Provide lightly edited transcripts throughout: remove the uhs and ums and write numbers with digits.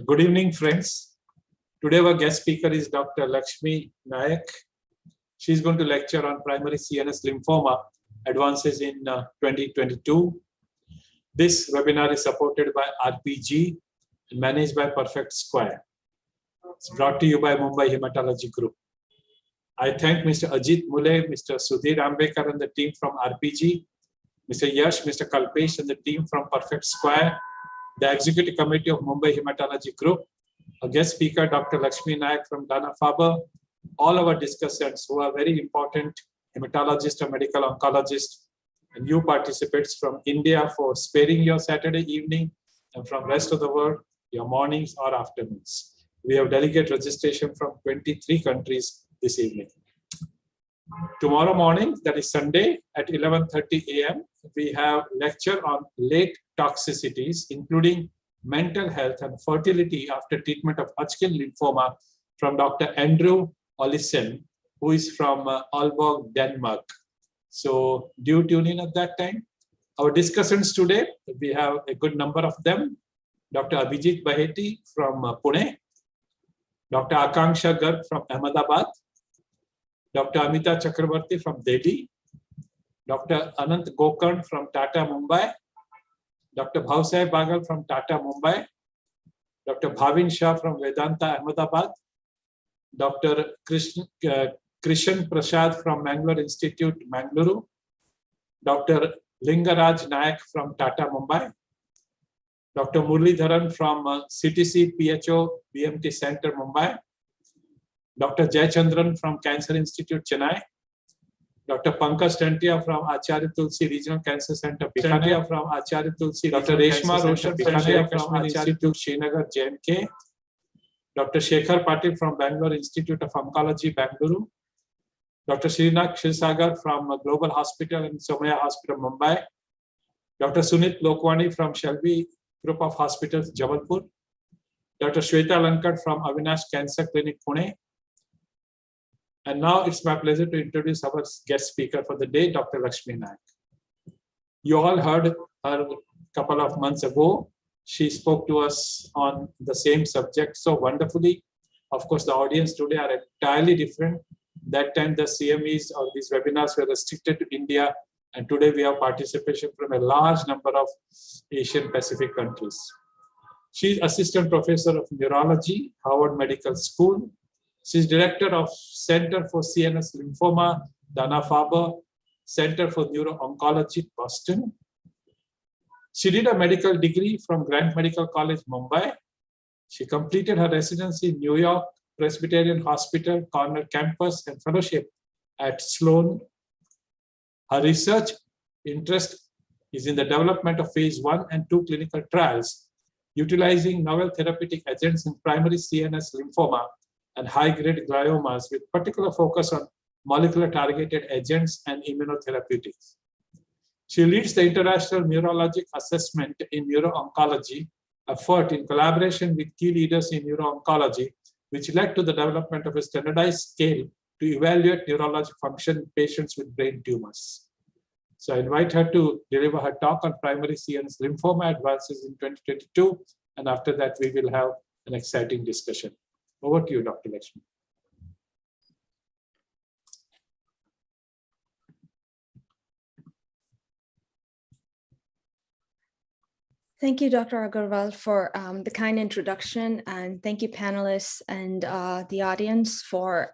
Good evening, friends. Today our guest speaker is Dr. Lakshmi Nayak. She's going to lecture on primary CNS lymphoma advances in 2022. This webinar is supported by RPG and managed by Perfect Square. It's brought to you by Mumbai Hematology Group. I thank Mr. Ajit Mule, Mr. Sudhir Ambekar and the team from RPG, Mr. Yash, Mr. Kalpesh and the team from Perfect Square, the Executive Committee of Mumbai Hematology Group, a guest speaker, Dr. Lakshmi Nayak from Dana-Farber, all our discussants who are very important hematologists or medical oncologists, and you participants from India for sparing your Saturday evening, and from rest of the world, your mornings or afternoons. We have delegate registration from 23 countries this evening. Tomorrow morning, that is Sunday at 11:30 a.m., we have lecture on late toxicities, including mental health and fertility after treatment of Hodgkin lymphoma from Dr. Andrew Olesen, who is from Aalborg, Denmark. So do tune in at that time. Our discussants today, we have a good number of them. Dr. Abhijit Baheti from Pune, Dr. Akanksha Garg from Ahmedabad, Dr. Amita Chakrabarti from Delhi, Dr. Anant Gokarn from Tata Mumbai, Dr. Bhavsai Bagal from Tata Mumbai, Dr. Bhavin Shah from Vedanta Ahmedabad, Dr. Krishan Prasad from Mangalore Institute, Mangaluru, Dr. Lingaraj Nayak from Tata Mumbai, Dr. Muralidharan from CTC PHO BMT Center, Mumbai, Dr. Jayachandran from Cancer Institute, Chennai, Dr. Pankaj Tantia from Acharya Tulsi Regional Cancer Center, Bikaner, from Acharya Tulsi, Dr. Reshma Roshan Bikaner from Acharya Tulsi Srinagar, JNK, Dr. Shekhar Patil from Bangalore Institute of Oncology, Bangalore, Dr. Srinath Shirsagar from Global Hospital and Somaya Hospital, Mumbai, Dr. Sunit Lokwani from Shelby Group of Hospitals, Jabalpur, Dr. Shweta Lankad from Avinash Cancer Clinic, Pune. And now it's my pleasure to introduce our guest speaker for the day, Dr. Lakshmi Nayak. You all heard her a couple of months ago. She spoke to us on the same subject so wonderfully. Of course, the audience today are entirely different. That time the CMEs or these webinars were restricted to India, and today we have participation from a large number of Asian Pacific countries. She's Assistant Professor of Neurology, Harvard Medical School. She's Director of Center for CNS Lymphoma, Dana-Farber, Center for Neuro-Oncology, Boston. She did a medical degree from Grant Medical College, Mumbai. She completed her residency in New York Presbyterian Hospital, Corner Campus, and fellowship at Sloan. Her research interest is in the development of phase 1 and 2 clinical trials, utilizing novel therapeutic agents in primary CNS lymphoma and high-grade gliomas with particular focus on molecular targeted agents and immunotherapeutics. She leads the International Neurologic Assessment in Neuro-Oncology effort in collaboration with key leaders in neuro-oncology, which led to the development of a standardized scale to evaluate neurologic function in patients with brain tumors. So I invite her to deliver her talk on primary CNS lymphoma advances in 2022, and after that we will have an exciting discussion. Over to you, Dr. Lakshmi. Thank you, Dr. Agarwal, for the kind introduction, and thank you, panelists and the audience for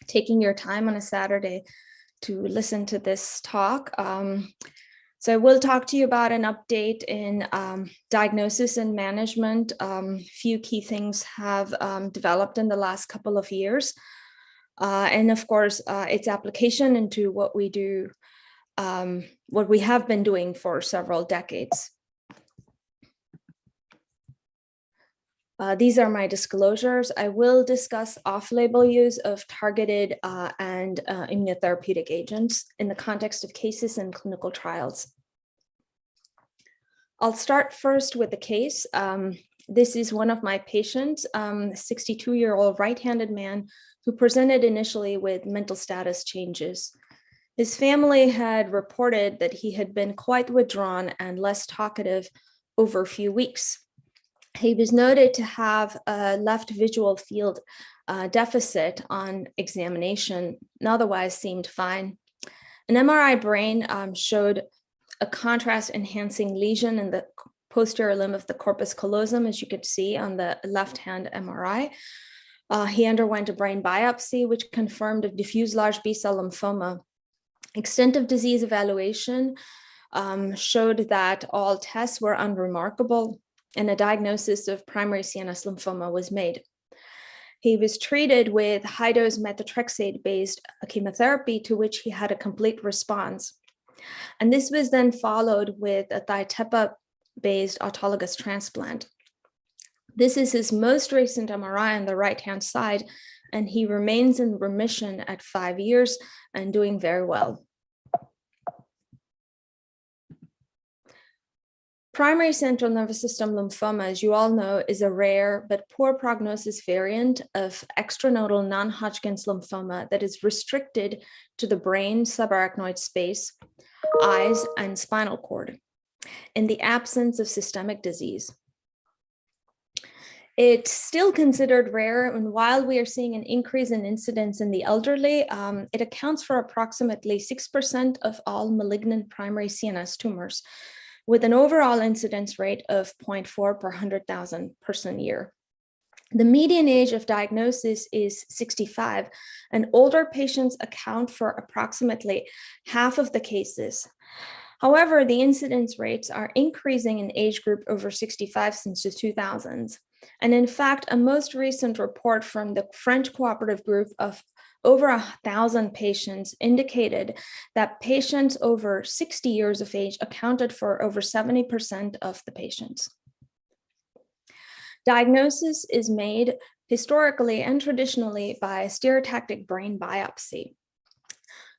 taking your time on a Saturday to listen to this talk. So I will talk to you about an update in diagnosis and management. Few key things have developed in the last couple of years. And of course, its application into what we do, what we have been doing for several decades. These are my disclosures. I will discuss off-label use of targeted and immunotherapeutic agents in the context of cases and clinical trials. I'll start first with the case. This is one of my patients, a 62-year-old right-handed man who presented initially with mental status changes. His family had reported that he had been quite withdrawn and less talkative over a few weeks. He was noted to have a left visual field deficit on examination, and otherwise seemed fine. An MRI brain showed a contrast-enhancing lesion in the posterior limb of the corpus callosum, as you could see on the left-hand MRI. He underwent a brain biopsy, which confirmed a diffuse large B-cell lymphoma. Extent of disease evaluation showed that all tests were unremarkable, and a diagnosis of primary CNS lymphoma was made. He was treated with high-dose methotrexate-based chemotherapy, to which he had a complete response. And this was then followed with a Thiotepa-based autologous transplant. This is his most recent MRI on the right-hand side, and he remains in remission at 5 years and doing very well. Primary central nervous system lymphoma, as you all know, is a rare but poor prognosis variant of extranodal non-Hodgkin's lymphoma that is restricted to the brain subarachnoid space, eyes, and spinal cord, in the absence of systemic disease. It's still considered rare, and while we are seeing an increase in incidence in the elderly, it accounts for approximately 6% of all malignant primary CNS tumors, with an overall incidence rate of 0.4 per 100,000 person year. The median age of diagnosis is 65, and older patients account for approximately half of the cases. However, the incidence rates are increasing in age group over 65 since the 2000s. And in fact, a most recent report from the French cooperative group of over 1,000 patients indicated that patients over 60 years of age accounted for over 70% of the patients. Diagnosis is made historically and traditionally by stereotactic brain biopsy.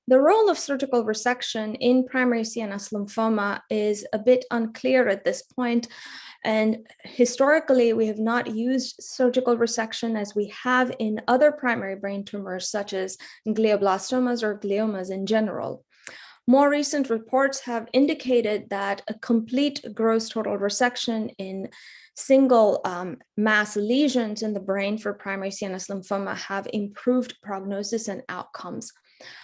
The role of surgical resection in primary CNS lymphoma is a bit unclear at this point, and historically we have not used surgical resection as we have in other primary brain tumors such as glioblastomas or gliomas in general. More recent reports have indicated that a complete gross total resection in single mass lesions in the brain for primary CNS lymphoma have improved prognosis and outcomes.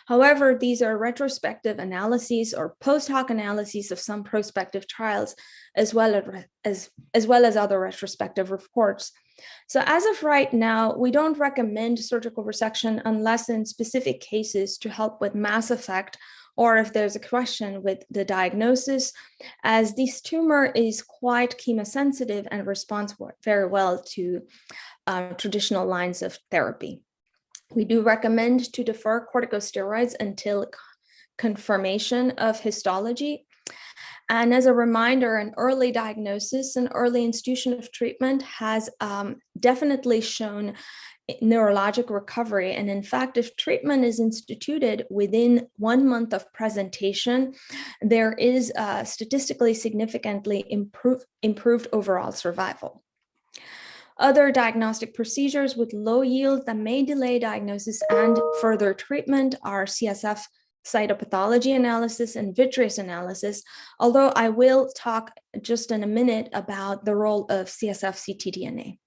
However, these are retrospective analyses or post hoc analyses of some prospective trials, as well as other retrospective reports. So as of right now, we don't recommend surgical resection unless in specific cases to help with mass effect, or if there's a question with the diagnosis, as this tumor is quite chemosensitive and responds very well to traditional lines of therapy. We do recommend to defer corticosteroids until confirmation of histology. And as a reminder, an early diagnosis and early institution of treatment has definitely shown neurologic recovery. And in fact, if treatment is instituted within 1 month of presentation, there is statistically significantly improved overall survival. Other diagnostic procedures with low yield that may delay diagnosis and further treatment are CSF cytopathology analysis and vitreous analysis, although I will talk just in a minute about the role of CSF ctDNA.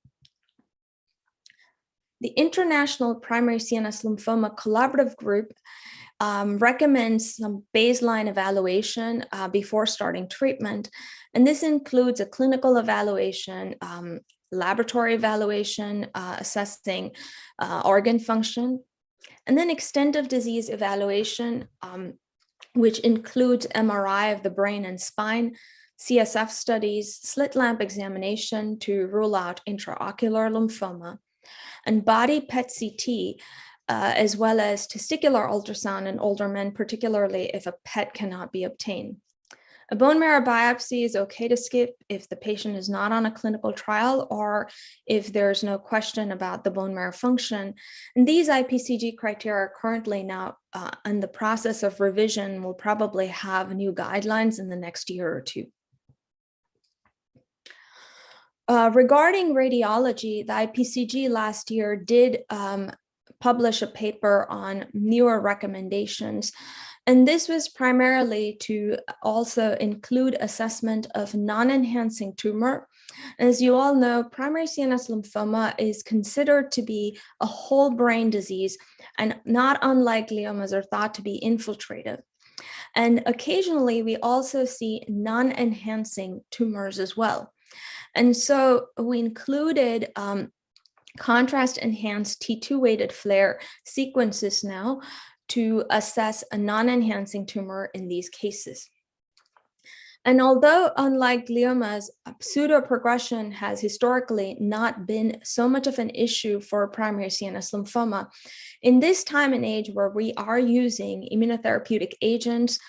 The International Primary CNS Lymphoma Collaborative Group recommends some baseline evaluation before starting treatment, and this includes a clinical evaluation, laboratory evaluation, assessing organ function, and then extent of disease evaluation, which includes MRI of the brain and spine, CSF studies, slit lamp examination to rule out intraocular lymphoma, and body PET-CT, as well as testicular ultrasound in older men, particularly if a PET cannot be obtained. A bone marrow biopsy is okay to skip if the patient is not on a clinical trial or if there's no question about the bone marrow function. And these IPCG criteria are currently now in the process of revision. We'll probably have new guidelines in the next year or two. Regarding radiology, the IPCG last year did publish a paper on newer recommendations. And this was primarily to also include assessment of non-enhancing tumor As you all know, primary CNS lymphoma is considered to be a whole brain disease, and not unlike gliomas are thought to be infiltrative. And occasionally we also see non-enhancing tumors as well. And so we included contrast enhanced T2 weighted FLAIR sequences now to assess a non-enhancing tumor in these cases. And although, unlike gliomas, pseudoprogression has historically not been so much of an issue for primary CNS lymphoma, in this time and age where we are using immunotherapeutic agents,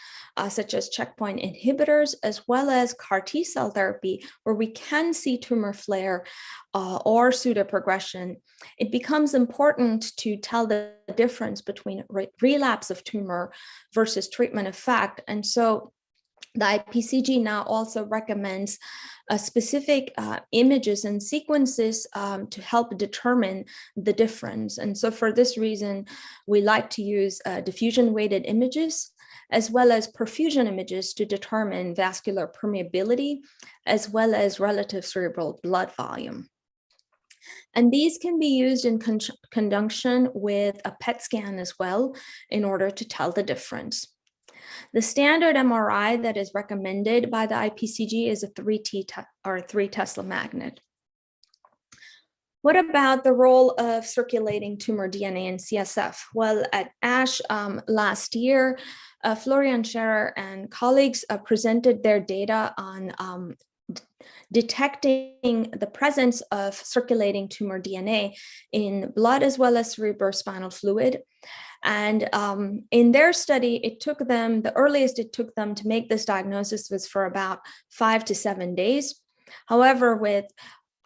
such as checkpoint inhibitors, as well as CAR T cell therapy, where we can see tumor flare or pseudoprogression, it becomes important to tell the difference between relapse of tumor versus treatment effect. And so the IPCG now also recommends specific images and sequences to help determine the difference. And so for this reason, we like to use diffusion-weighted images as well as perfusion images to determine vascular permeability, as well as relative cerebral blood volume. And these can be used in conjunction with a PET scan as well in order to tell the difference. The standard MRI that is recommended by the IPCG is a 3 Tesla magnet. What about the role of circulating tumor DNA in CSF? Well, at ASH last year, Florian Scherer and colleagues presented their data on detecting the presence of circulating tumor DNA in blood as well as cerebrospinal fluid. And in their study, the earliest it took them to make this diagnosis was for about 5 to 7 days. However, with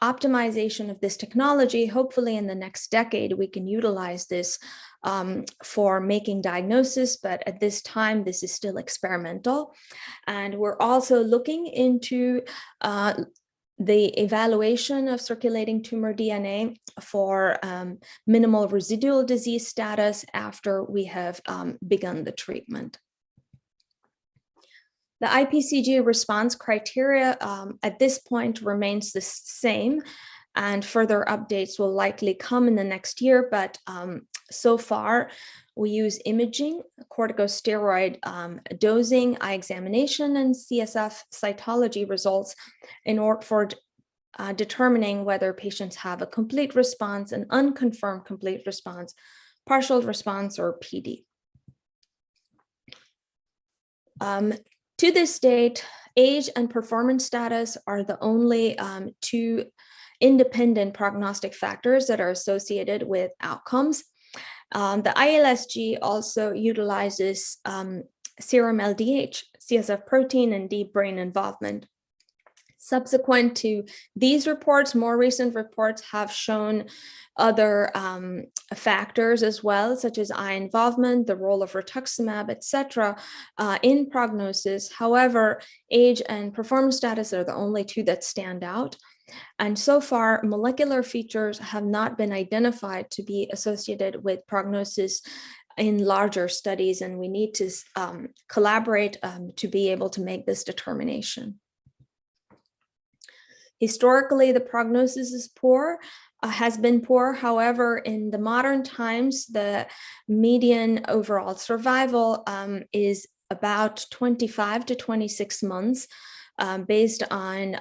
optimization of this technology, hopefully in the next decade, we can utilize this for making diagnosis, but at this time, this is still experimental. And we're also looking into the evaluation of circulating tumor DNA for minimal residual disease status after we have begun the treatment. The IPCG response criteria at this point remains the same, and further updates will likely come in the next year, but so far we use imaging, corticosteroid dosing, eye examination, and CSF cytology results in order for determining whether patients have a complete response, an unconfirmed complete response, partial response, or PD. To this date, age and performance status are the only two independent prognostic factors that are associated with outcomes. The ILSG also utilizes serum LDH, CSF protein, and deep brain involvement. Subsequent to these reports, more recent reports have shown other factors as well, such as eye involvement, the role of rituximab, etc., in prognosis. However, age and performance status are the only two that stand out. And so far, molecular features have not been identified to be associated with prognosis in larger studies, and we need to collaborate to be able to make this determination. Historically, the prognosis is poor, has been poor. However, in the modern times, the median overall survival is about 25 to 26 months based on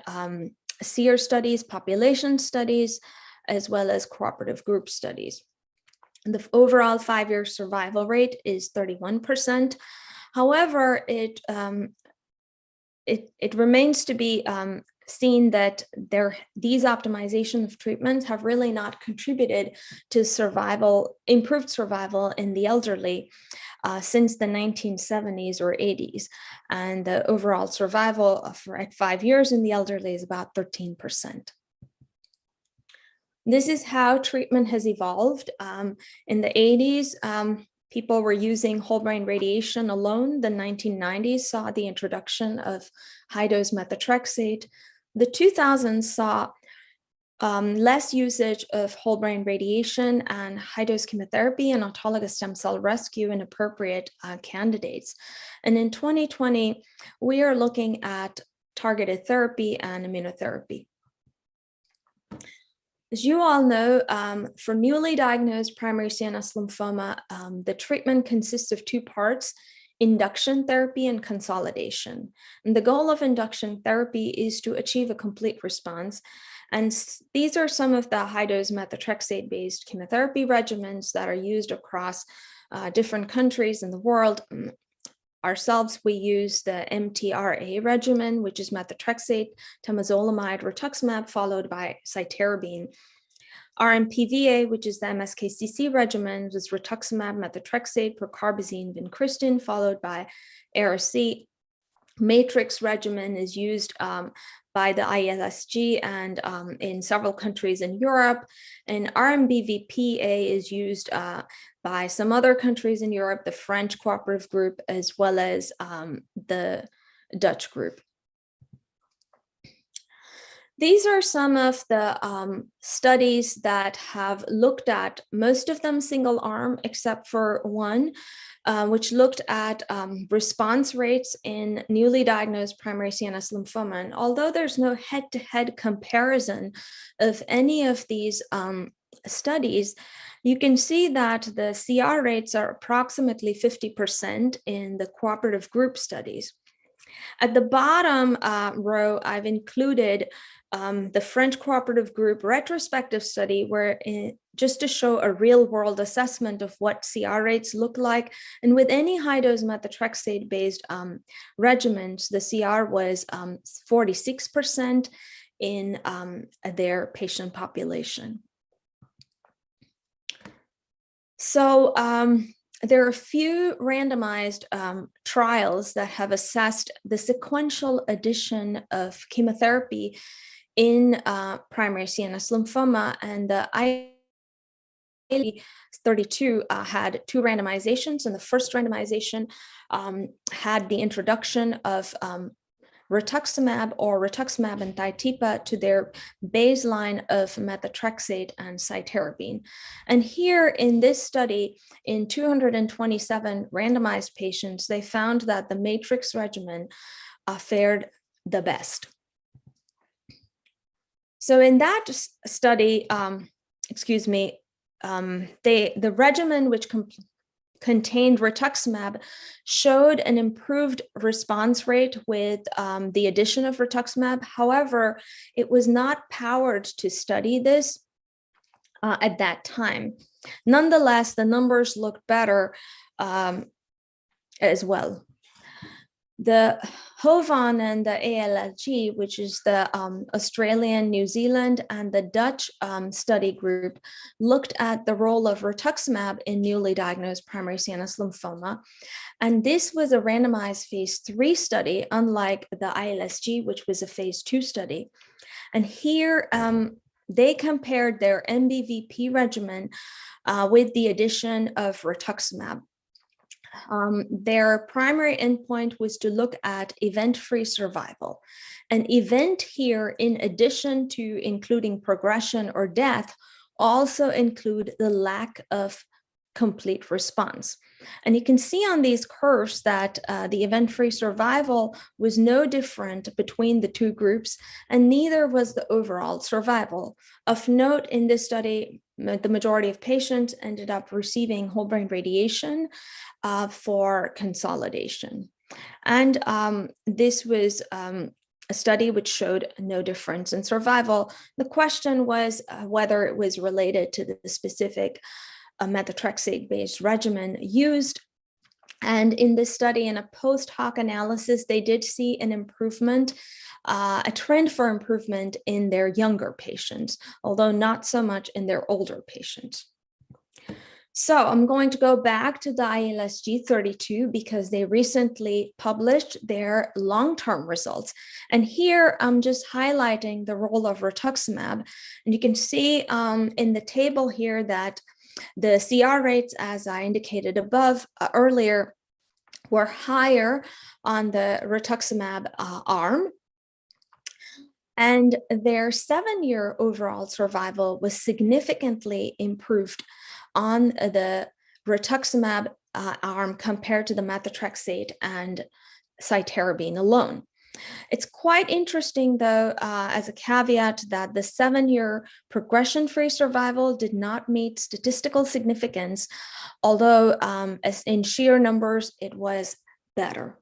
SEER studies, population studies, as well as cooperative group studies. The overall 5-year survival rate is 31%. However, it remains to be seen that these optimization of treatments have really not contributed to improved survival in the elderly since the 1970s or 80s. And the overall survival at 5 years in the elderly is about 13%. This is how treatment has evolved. In the 80s, people were using whole brain radiation alone. The 1990s saw the introduction of high-dose methotrexate. The 2000s saw less usage of whole brain radiation and high-dose chemotherapy and autologous stem cell rescue in appropriate candidates. And in 2020, we are looking at targeted therapy and immunotherapy. As you all know, for newly diagnosed primary CNS lymphoma, the treatment consists of two parts: induction therapy and consolidation. And the goal of induction therapy is to achieve a complete response. And these are some of the high-dose methotrexate-based chemotherapy regimens that are used across different countries in the world. Ourselves, we use the MTRA regimen, which is methotrexate, temozolomide, rituximab, followed by cytarabine. RMPVA, which is the MSKCC regimen, is rituximab, methotrexate, procarbazine, vincristine, followed by Ara-C. Matrix regimen is used by the ILSG and in several countries in Europe. And RMBVPA is used by some other countries in Europe, the French cooperative group, as well as the Dutch group. These are some of the studies that have looked at, most of them single arm, except for one, which looked at response rates in newly diagnosed primary CNS lymphoma. And although there's no head-to-head comparison of any of these studies, you can see that the CR rates are approximately 50% in the cooperative group studies. At the bottom row, I've included the French cooperative group retrospective study, where just to show a real-world assessment of what CR rates look like. And with any high-dose methotrexate-based regimens, the CR was 46% in their patient population. So there are a few randomized trials that have assessed the sequential addition of chemotherapy in primary CNS lymphoma, and the IL-32 had two randomizations. And the first randomization had the introduction of rituximab or rituximab and Tytipa to their baseline of methotrexate and cytarabine. And here in this study, in 227 randomized patients, they found that the matrix regimen fared the best. So in that study, the regimen which contained rituximab showed an improved response rate with the addition of rituximab. However, it was not powered to study this at that time. Nonetheless, the numbers looked better as well. The HOVON and the ALLG, which is the Australian, New Zealand, and the Dutch study group, looked at the role of rituximab in newly diagnosed primary CNS lymphoma. And this was a randomized phase 3 study, unlike the ILSG, which was a phase 2 study. And here they compared their MBVP regimen with the addition of rituximab. Their primary endpoint was to look at event-free survival. An event here, in addition to including progression or death, also include the lack of complete response. And you can see on these curves that the event-free survival was no different between the two groups, and neither was the overall survival. Of note, in this study, the majority of patients ended up receiving whole brain radiation for consolidation. And this was a study which showed no difference in survival. The question was whether it was related to the specific methotrexate-based regimen used. And in this study, in a post hoc analysis, they did see an improvement, a trend for improvement in their younger patients, although not so much in their older patients. So I'm going to go back to the ILSG 32 because they recently published their long-term results. And here I'm just highlighting the role of rituximab. And you can see in the table here that the CR rates, as I indicated above earlier, were higher on the rituximab arm. And their 7-year overall survival was significantly improved on the rituximab arm compared to the methotrexate and cytarabine alone. It's quite interesting, though, as a caveat, that the 7-year progression-free survival did not meet statistical significance, although as in sheer numbers, it was better.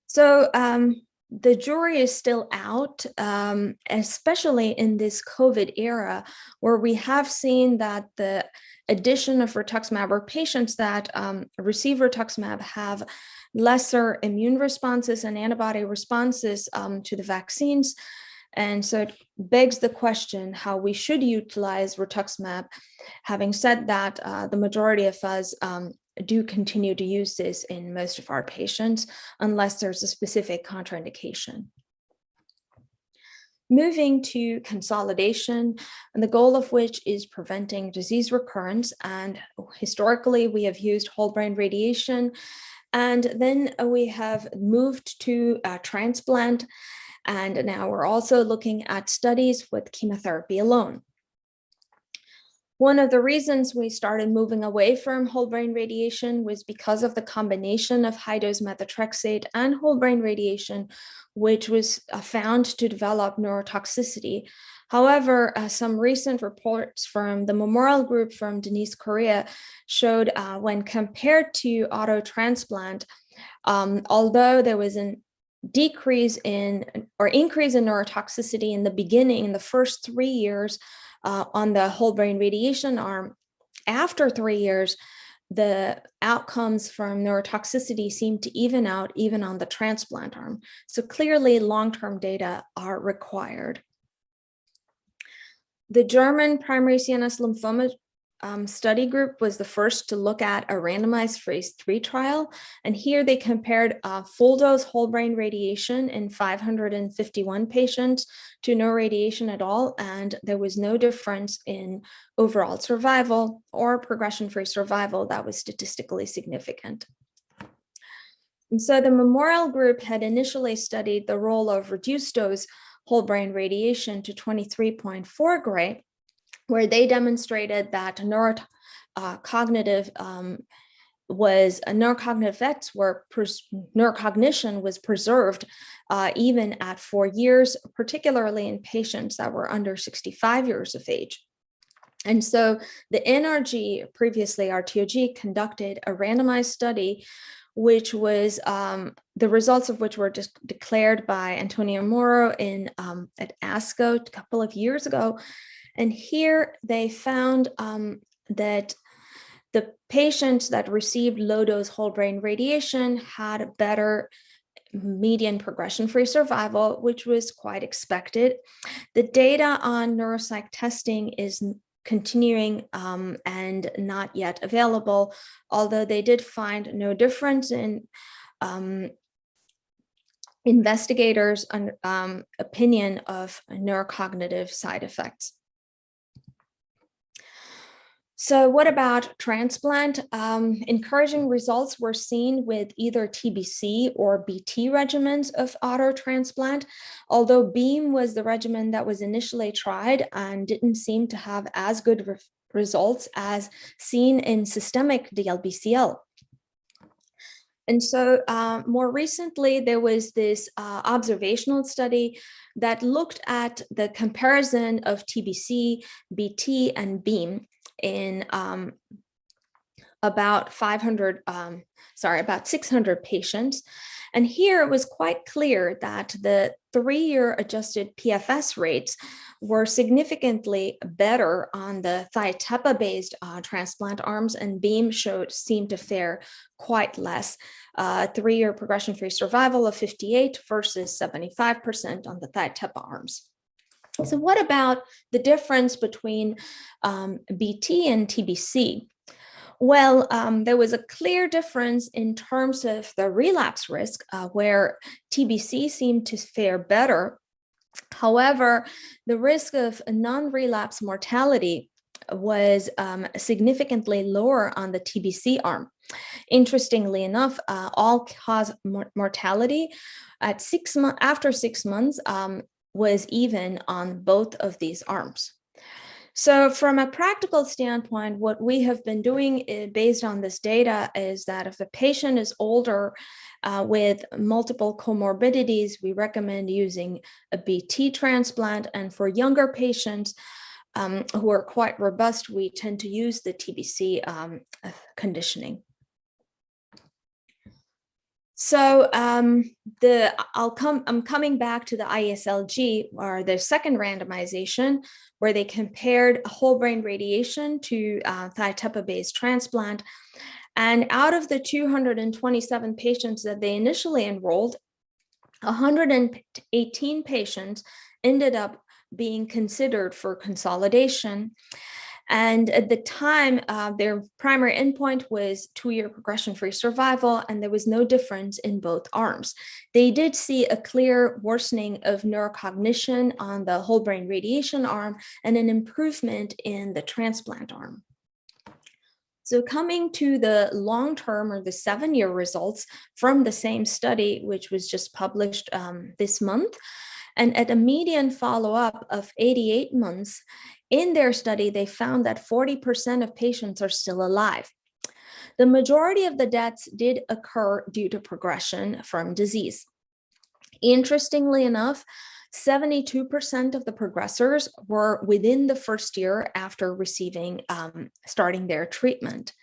So the jury is still out, especially in this COVID era, where we have seen that the addition of rituximab, or patients that receive rituximab have lesser immune responses and antibody responses to the vaccines. And so it begs the question how we should utilize rituximab. Having said that, the majority of us do continue to use this in most of our patients, unless there's a specific contraindication. Moving to consolidation, and the goal of which is preventing disease recurrence. And historically, we have used whole brain radiation. And then we have moved to transplant. And now we're also looking at studies with chemotherapy alone. One of the reasons we started moving away from whole brain radiation was because of the combination of high-dose methotrexate and whole brain radiation, which was found to develop neurotoxicity. However, some recent reports from the Memorial Group from Denise, Korea, showed when compared to auto transplant, although there was an decrease in or increase in neurotoxicity in the beginning, in the first 3 years, on the whole brain radiation arm, after 3 years, the outcomes from neurotoxicity seem to even out even on the transplant arm. So clearly, long-term data are required. The German primary CNS lymphoma study group was the first to look at a randomized phase 3 trial. And here they compared full dose whole brain radiation in 551 patients to no radiation at all. And there was no difference in overall survival or progression-free survival that was statistically significant. And so the Memorial Group had initially studied the role of reduced dose whole brain radiation to 23.4 gray, where they demonstrated that neurocognitive effects were neurocognition was preserved even at 4 years, particularly in patients that were under 65 years of age. And so the NRG, previously RTOG, conducted a randomized study, which was the results of which were just declared by Antonio Moro at ASCO a couple of years ago. And here they found that the patients that received low-dose whole brain radiation had better median progression-free survival, which was quite expected. The data on neuropsych testing is continuing and not yet available, although they did find no difference in investigators' opinion of neurocognitive side effects. So what about transplant? Encouraging results were seen with either TBC or BT regimens of auto transplant, although BEAM was the regimen that was initially tried and didn't seem to have as good results as seen in systemic DLBCL. And so more recently, there was this observational study that looked at the comparison of TBC, BT, and BEAM in about 600 patients. And here it was quite clear that the 3-year adjusted PFS rates were significantly better on the Thiotepa-based transplant arms, and BEAM seemed to fare quite less. 3-year progression-free survival of 58% versus 75% on the Thiotepa arms. So what about the difference between BT and TBC? Well, there was a clear difference in terms of the relapse risk, where TBC seemed to fare better. However, the risk of non-relapse mortality was significantly lower on the TBC arm. Interestingly enough, all-cause mortality at 6 months after 6 months was even on both of these arms. So from a practical standpoint, what we have been doing based on this data is that if a patient is older with multiple comorbidities, we recommend using a BT transplant. And for younger patients who are quite robust, we tend to use the TBC conditioning. So I'm coming back to the ISLG, or the second randomization, where they compared whole brain radiation to thiotepa-based transplant. And out of the 227 patients that they initially enrolled, 118 patients ended up being considered for consolidation. And at the time, their primary endpoint was 2-year progression-free survival, and there was no difference in both arms. They did see a clear worsening of neurocognition on the whole brain radiation arm and an improvement in the transplant arm. So coming to the long-term, or the 7-year results from the same study, which was just published this month, and at a median follow-up of 88 months, in their study, they found that 40% of patients are still alive. The majority of the deaths did occur due to progression from disease. Interestingly enough, 72% of the progressors were within the first year after starting their treatment.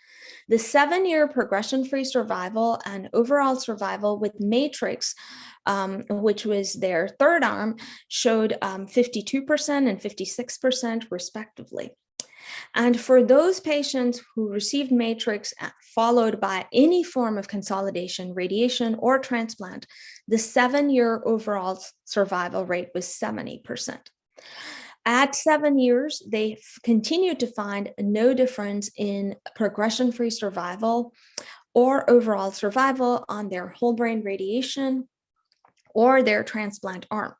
The 7-year progression-free survival and overall survival with matrix, which was their third arm, showed 52% and 56% respectively. And for those patients who received matrix followed by any form of consolidation, radiation, or transplant, the 7-year overall survival rate was 70%. At 7 years, they continued to find no difference in progression-free survival or overall survival on their whole brain radiation or their transplant arm.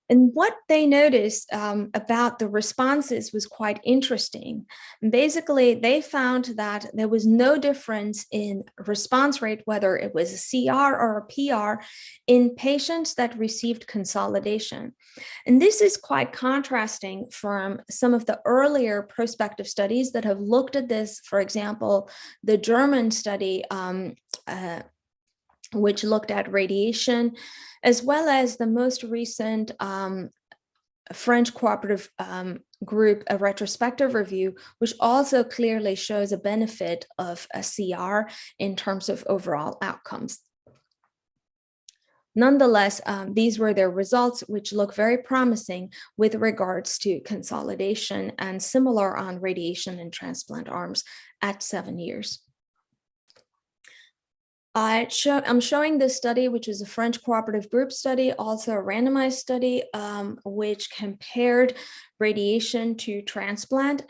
And what they noticed about the responses was quite interesting. Basically, they found that there was no difference in response rate, whether it was a CR or a PR, in patients that received consolidation. And this is quite contrasting from some of the earlier prospective studies that have looked at this. For example, the German study, which looked at radiation, as well as the most recent French cooperative group, a retrospective review, which also clearly shows a benefit of a CR in terms of overall outcomes. Nonetheless, these were their results, which look very promising with regards to consolidation and similar on radiation and transplant arms at 7 years. I'm showing this study, which is a French cooperative group study, also a randomized study, which compared radiation to transplant.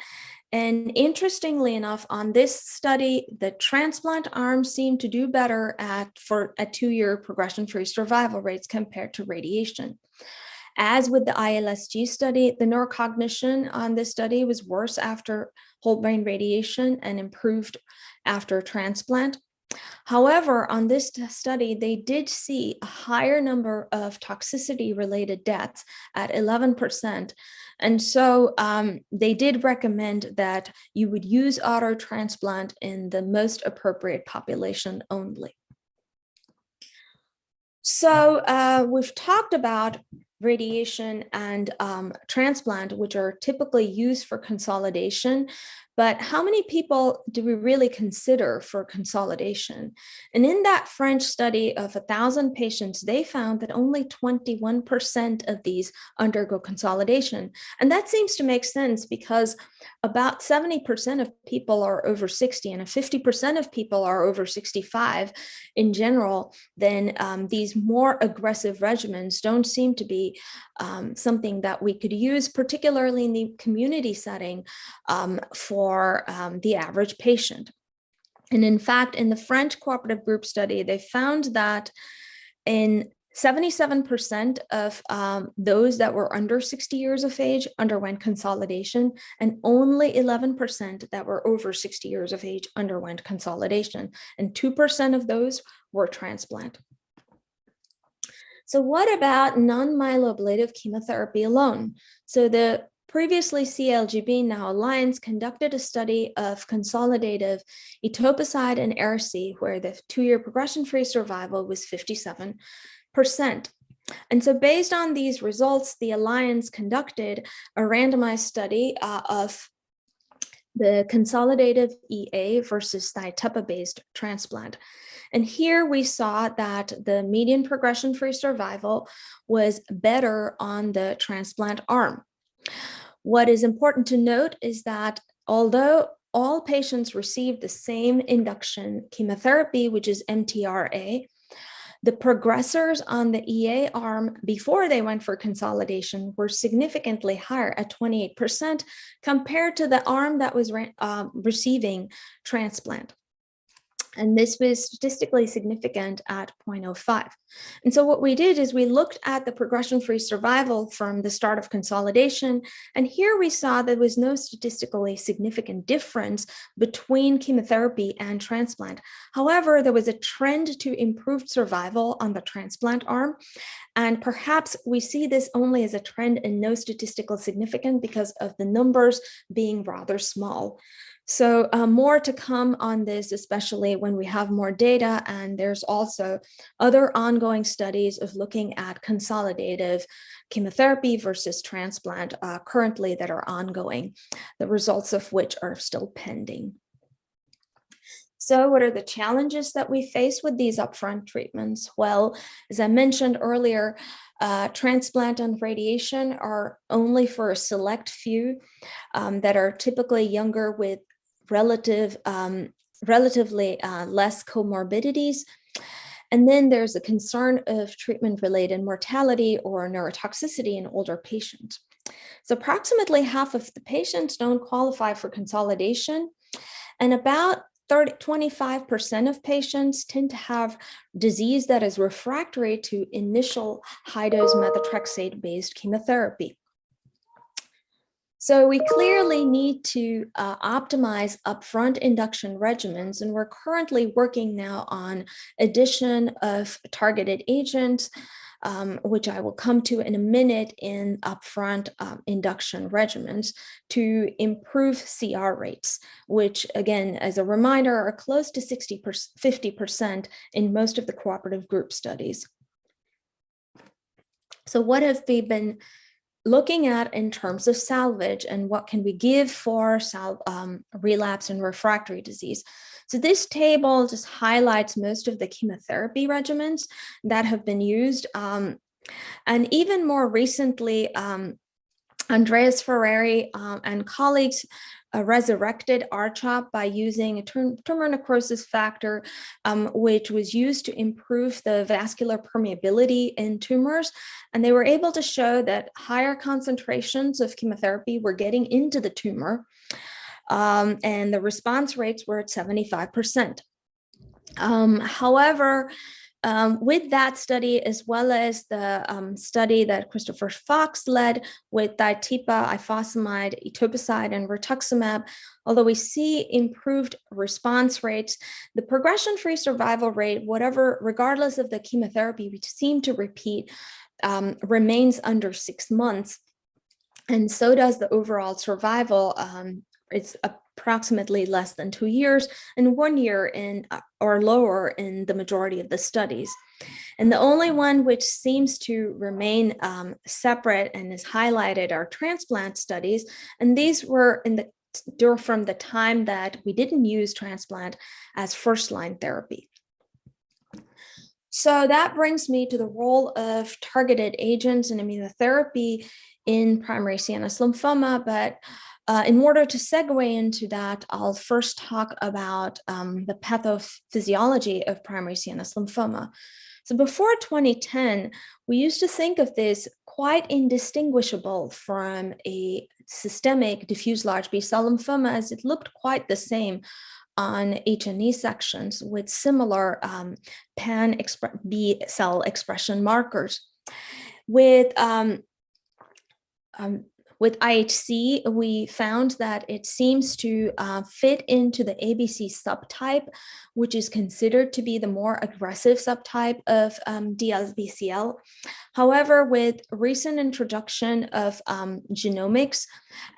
And interestingly enough, on this study, the transplant arm seemed to do better for a 2-year progression-free survival rates compared to radiation. As with the ILSG study, the neurocognition on this study was worse after whole brain radiation and improved after transplant. However, on this study, they did see a higher number of toxicity-related deaths at 11%. And so they did recommend that you would use auto transplant in the most appropriate population only. So we've talked about radiation and transplant, which are typically used for consolidation. But how many people do we really consider for consolidation? And in that French study of 1,000 patients, they found that only 21% of these undergo consolidation. And that seems to make sense because about 70% of people are over 60, and if 50% of people are over 65 in general, then these more aggressive regimens don't seem to be something that we could use, particularly in the community setting for the average patient. And in fact, in the French cooperative group study, they found that in 77% of those that were under 60 years of age underwent consolidation, and only 11% that were over 60 years of age underwent consolidation, and 2% of those were transplant. So what about non-myeloablative chemotherapy alone? So the previously CLGB, now Alliance, conducted a study of consolidative etoposide and ARC, where the 2-year progression-free survival was 57%. And so based on these results, the Alliance conducted a randomized study of the consolidative EA versus Thiotepa-based transplant. And here we saw that the median progression-free survival was better on the transplant arm. What is important to note is that although all patients received the same induction chemotherapy, which is MTRA, the progressors on the EA arm before they went for consolidation were significantly higher at 28% compared to the arm that was receiving transplant. And this was statistically significant at 0.05. And so what we did is we looked at the progression-free survival from the start of consolidation. And here we saw there was no statistically significant difference between chemotherapy and transplant. However, there was a trend to improved survival on the transplant arm. And perhaps we see this only as a trend and no statistical significance because of the numbers being rather small. So more to come on this, especially when we have more data. And there's also other ongoing studies of looking at consolidative chemotherapy versus transplant currently that are ongoing, the results of which are still pending. So what are the challenges that we face with these upfront treatments? Well, as I mentioned earlier, transplant and radiation are only for a select few that are typically younger with relatively less comorbidities. And then there's a concern of treatment-related mortality or neurotoxicity in older patients. So approximately half of the patients don't qualify for consolidation, and about 25% of patients tend to have disease that is refractory to initial high-dose methotrexate-based chemotherapy. So we clearly need to optimize upfront induction regimens, and we're currently working now on addition of targeted agents, which I will come to in a minute, in upfront induction regimens to improve CR rates, which again, as a reminder, are close to 50% in most of the cooperative group studies. So what have we been looking at in terms of salvage, and what can we give for relapse and refractory disease? So this table just highlights most of the chemotherapy regimens that have been used. And even more recently, Andreas Ferrari and colleagues resurrected R-CHOP by using a tumor necrosis factor, which was used to improve the vascular permeability in tumors. And they were able to show that higher concentrations of chemotherapy were getting into the tumor, and the response rates were at 75%. However, with that study, as well as the study that Christopher Fox led with Thiotepa, ifosfamide, etoposide, and rituximab, although we see improved response rates, the progression-free survival rate, regardless of the chemotherapy, which seem to repeat, remains under 6 months. And so does the overall survival. It's approximately less than 2 years, and 1 year in or lower in the majority of the studies. And the only one which seems to remain separate and is highlighted are transplant studies. And these were from the time that we didn't use transplant as first-line therapy. So that brings me to the role of targeted agents and immunotherapy in primary CNS lymphoma. But in order to segue into that, I'll first talk about the pathophysiology of primary CNS lymphoma. So before 2010, we used to think of this quite indistinguishable from a systemic diffuse large B-cell lymphoma, as it looked quite the same on H&E sections with similar B-cell expression markers. With With IHC, we found that it seems to fit into the ABC subtype, which is considered to be the more aggressive subtype of DLBCL. However, with recent introduction of genomics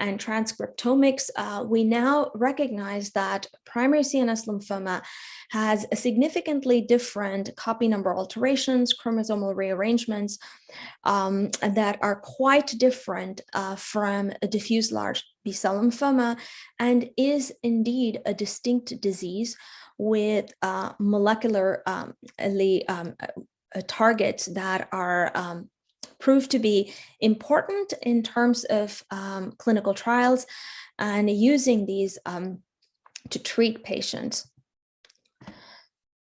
and transcriptomics, we now recognize that primary CNS lymphoma has a significantly different copy number alterations, chromosomal rearrangements that are quite different from a diffuse large B-cell lymphoma, and is indeed a distinct disease with molecular targets that are proved to be important in terms of clinical trials and using these to treat patients.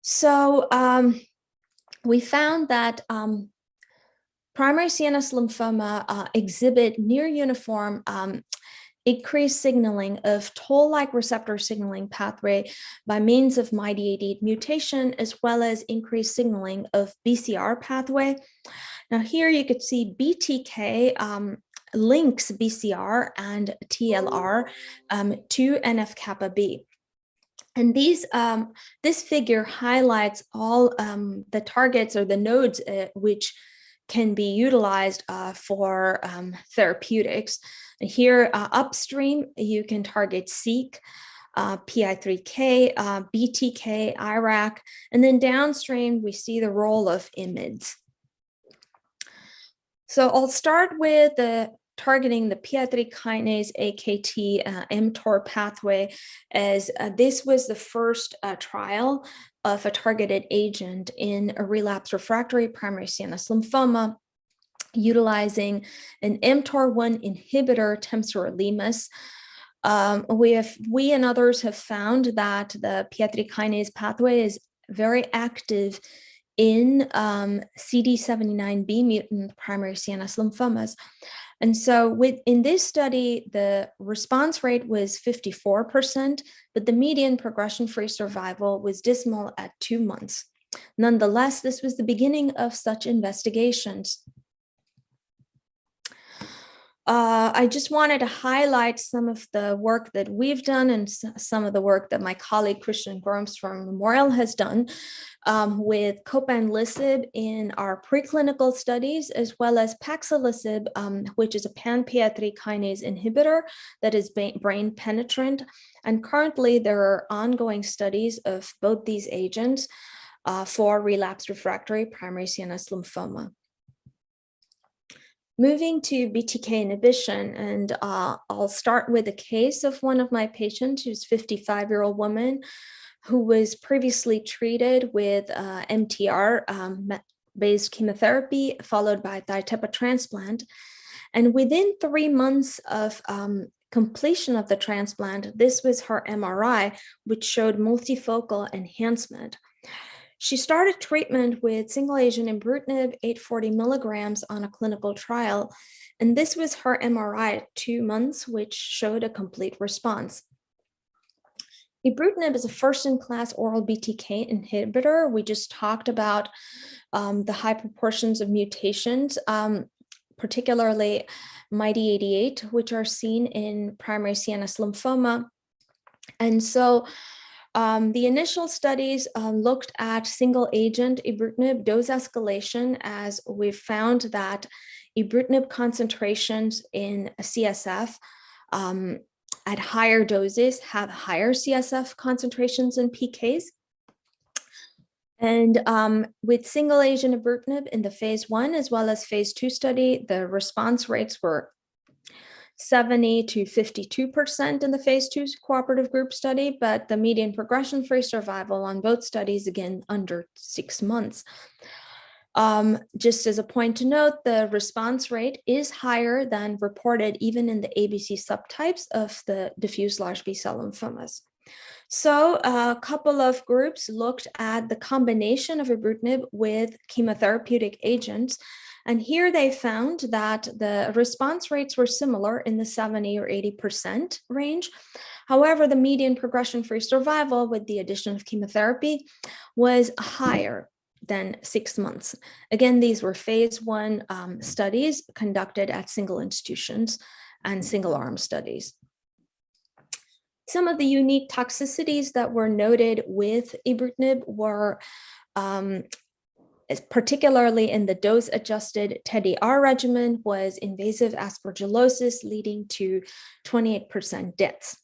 So we found that primary CNS lymphoma exhibit near uniform increased signaling of toll-like receptor signaling pathway by means of MYD88 mutation, as well as increased signaling of BCR pathway. Now here you could see BTK links BCR and TLR to NF-kappa B. And this figure highlights all the targets or the nodes which can be utilized for therapeutics. Here upstream, you can target SEEK, PI3K, BTK, IRAK, and then downstream, we see the role of IMiDs. So I'll start with targeting the PI3 kinase AKT mTOR pathway, as this was the first trial of a targeted agent in a relapsed refractory primary CNS lymphoma, utilizing an mTOR1 inhibitor, temsirolimus. We and others have found that the PI3 kinase pathway is very active in CD79B mutant primary CNS lymphomas. And so in this study, the response rate was 54%, but the median progression-free survival was dismal at 2 months. Nonetheless, this was the beginning of such investigations. I just wanted to highlight some of the work that we've done and some of the work that my colleague Christian Groms from Memorial has done with copanlisib in our preclinical studies, as well as paxilosib, which is a pan-PI3 kinase inhibitor that is brain penetrant. And currently there are ongoing studies of both these agents for relapsed refractory primary CNS lymphoma. Moving to BTK inhibition, and I'll start with a case of one of my patients who's a 55-year-old woman who was previously treated with MTR-based chemotherapy followed by thigh-tepa transplant. And within 3 months of completion of the transplant, this was her MRI, which showed multifocal enhancement. She started treatment with single agent ibrutinib, 840 milligrams on a clinical trial, and this was her MRI at 2 months, which showed a complete response. Ibrutinib is a first-in-class oral BTK inhibitor. We just talked about the high proportions of mutations, particularly MYD88, which are seen in primary CNS lymphoma. And so the initial studies looked at single agent ibrutinib dose escalation, as we've found that ibrutinib concentrations in CSF at higher doses have higher CSF concentrations in PKs. And with single agent ibrutinib in the phase 1 as well as phase 2 study, the response rates were 70 to 52% in the phase 2 cooperative group study, but the median progression-free survival on both studies, again, under 6 months. Just as a point to note, the response rate is higher than reported even in the ABC subtypes of the diffuse large B-cell lymphomas. So a couple of groups looked at the combination of ibrutinib with chemotherapeutic agents. And here they found that the response rates were similar in the 70 or 80% range. However, the median progression-free survival with the addition of chemotherapy was higher than 6 months. Again, these were phase 1 studies conducted at single institutions and single-arm studies. Some of the unique toxicities that were noted with ibrutinib were particularly in the dose-adjusted TED-R regimen was invasive aspergillosis, leading to 28% deaths.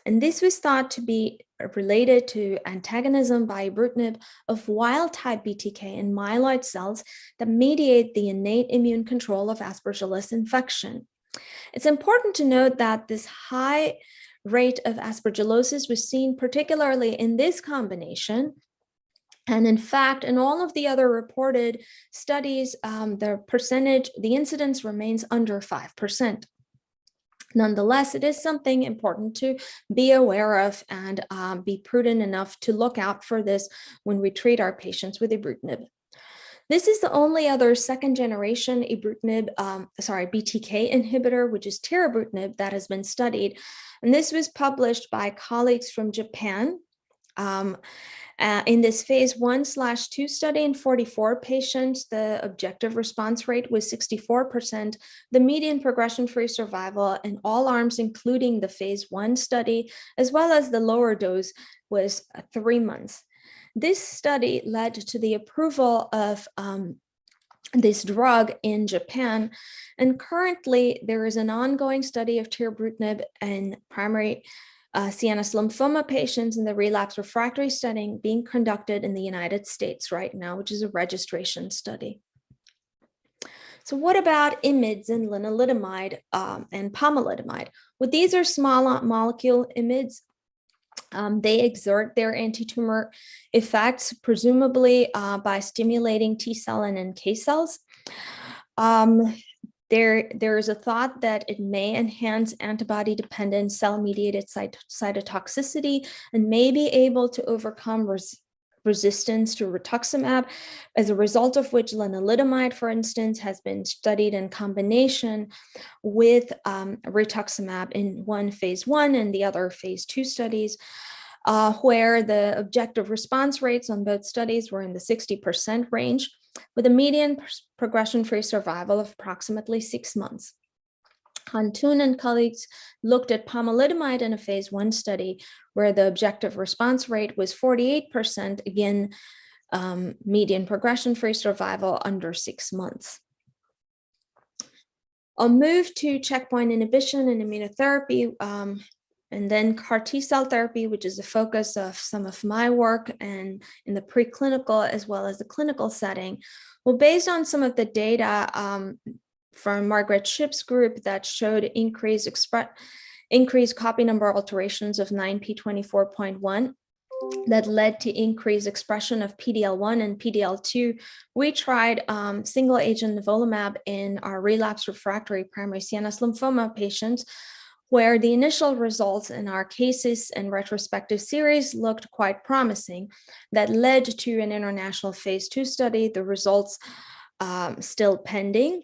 And this was thought to be related to antagonism by ibrutinib of wild-type BTK in myeloid cells that mediate the innate immune control of Aspergillus infection. It's important to note that this high rate of aspergillosis was seen particularly in this combination. And in fact, in all of the other reported studies, the incidence remains under 5%. Nonetheless, it is something important to be aware of and be prudent enough to look out for this when we treat our patients with ibrutinib. This is the only other second-generation BTK inhibitor, which is tirabrutinib, that has been studied. And this was published by colleagues from Japan. In this phase 1/2 study in 44 patients, the objective response rate was 64%. The median progression-free survival in all arms, including the phase 1 study, as well as the lower dose, was 3 months. This study led to the approval of this drug in Japan, and currently there is an ongoing study of tirabrutinib in primary CNS lymphoma patients in the relapse refractory setting being conducted in the United States right now, which is a registration study. So what about IMiDs and lenalidomide and pomalidomide? Well, these are small molecule IMiDs. They exert their anti-tumor effects, presumably by stimulating T cell and NK cells. There is a thought that it may enhance antibody-dependent cell-mediated cytotoxicity and may be able to overcome resistance to rituximab, as a result of which lenalidomide, for instance, has been studied in combination with rituximab in one phase 1 and the other phase 2 studies, where the objective response rates on both studies were in the 60% range, with a median progression-free survival of approximately 6 months. Hantoon and colleagues looked at pomalidomide in a phase 1 study where the objective response rate was 48%, again, median progression-free survival under 6 months. I'll move to checkpoint inhibition and immunotherapy, and then CAR T-cell therapy, which is the focus of some of my work and in the preclinical as well as the clinical setting. Well, based on some of the data from Margaret Shipp's group that showed increased copy number alterations of 9p24.1 that led to increased expression of PD-L1 and PD-L2, we tried single agent nivolumab in our relapse refractory primary CNS lymphoma patients, where the initial results in our cases and retrospective series looked quite promising. That led to an international phase 2 study, the results still pending.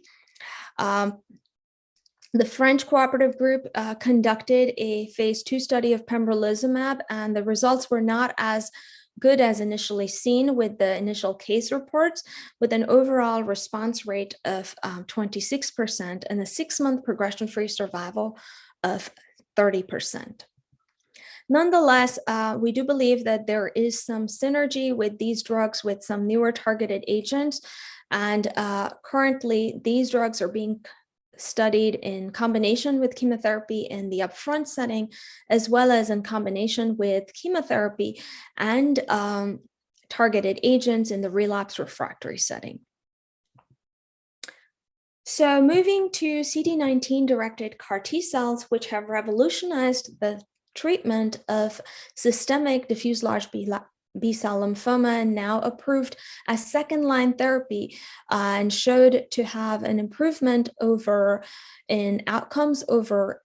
The French cooperative group conducted a phase 2 study of pembrolizumab, and the results were not as good as initially seen with the initial case reports, with an overall response rate of 26% and a 6-month progression-free survival of 30%. Nonetheless, we do believe that there is some synergy with these drugs with some newer targeted agents, and currently these drugs are being studied in combination with chemotherapy in the upfront setting, as well as in combination with chemotherapy and targeted agents in the relapse refractory setting. So moving to CD19-directed CAR T cells, which have revolutionized the treatment of systemic diffuse large B-cell lymphoma, now approved as second-line therapy, and showed to have an improvement in outcomes over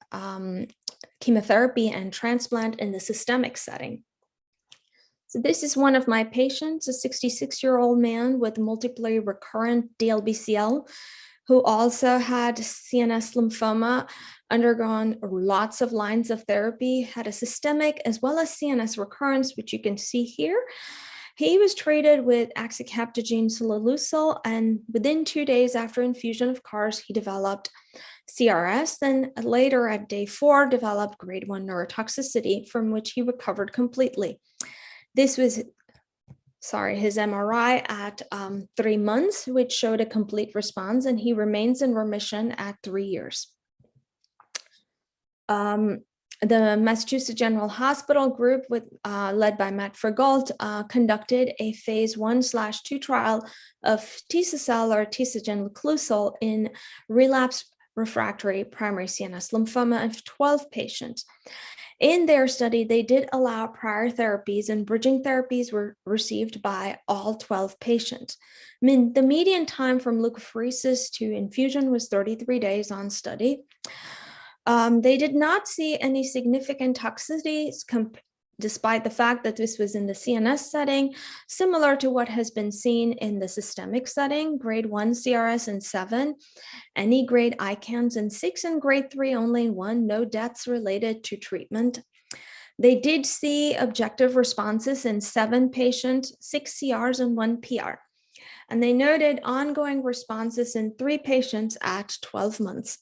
chemotherapy and transplant in the systemic setting. So this is one of my patients, a 66-year-old man with multiply recurrent DLBCL, who also had CNS lymphoma, undergone lots of lines of therapy, had a systemic as well as CNS recurrence, which you can see here. He was treated with axicabtagene ciloleucel, and within 2 days after infusion of CARS, he developed CRS, then later at day 4 developed grade 1 neurotoxicity, from which he recovered completely. This was his MRI at 3 months, which showed a complete response, and he remains in remission at 3 years. The Massachusetts General Hospital group, led by Matt Fergault, conducted a phase 1/2 trial of Tisa-cel or tisagenlecleucel in relapsed refractory primary CNS lymphoma of 12 patients. In their study, they did allow prior therapies, and bridging therapies were received by all 12 patients. The median time from leukapheresis to infusion was 33 days on study. They did not see any significant toxicities despite the fact that this was in the CNS setting, similar to what has been seen in the systemic setting, grade 1 CRS in 7, any grade ICANS in 6, and grade 3 only in 1, no deaths related to treatment. They did see objective responses in 7 patients, 6 CRs and 1 PR. And they noted ongoing responses in 3 patients at 12 months.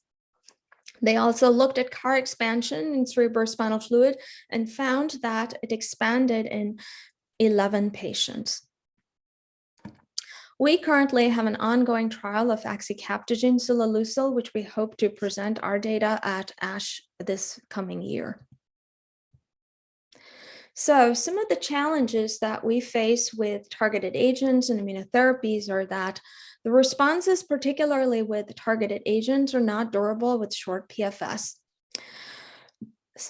They also looked at CAR expansion in cerebrospinal fluid and found that it expanded in 11 patients. We currently have an ongoing trial of axicabtagene ciloleucel, which we hope to present our data at ASH this coming year. So some of the challenges that we face with targeted agents and immunotherapies are that the responses, particularly with targeted agents, are not durable with short PFS.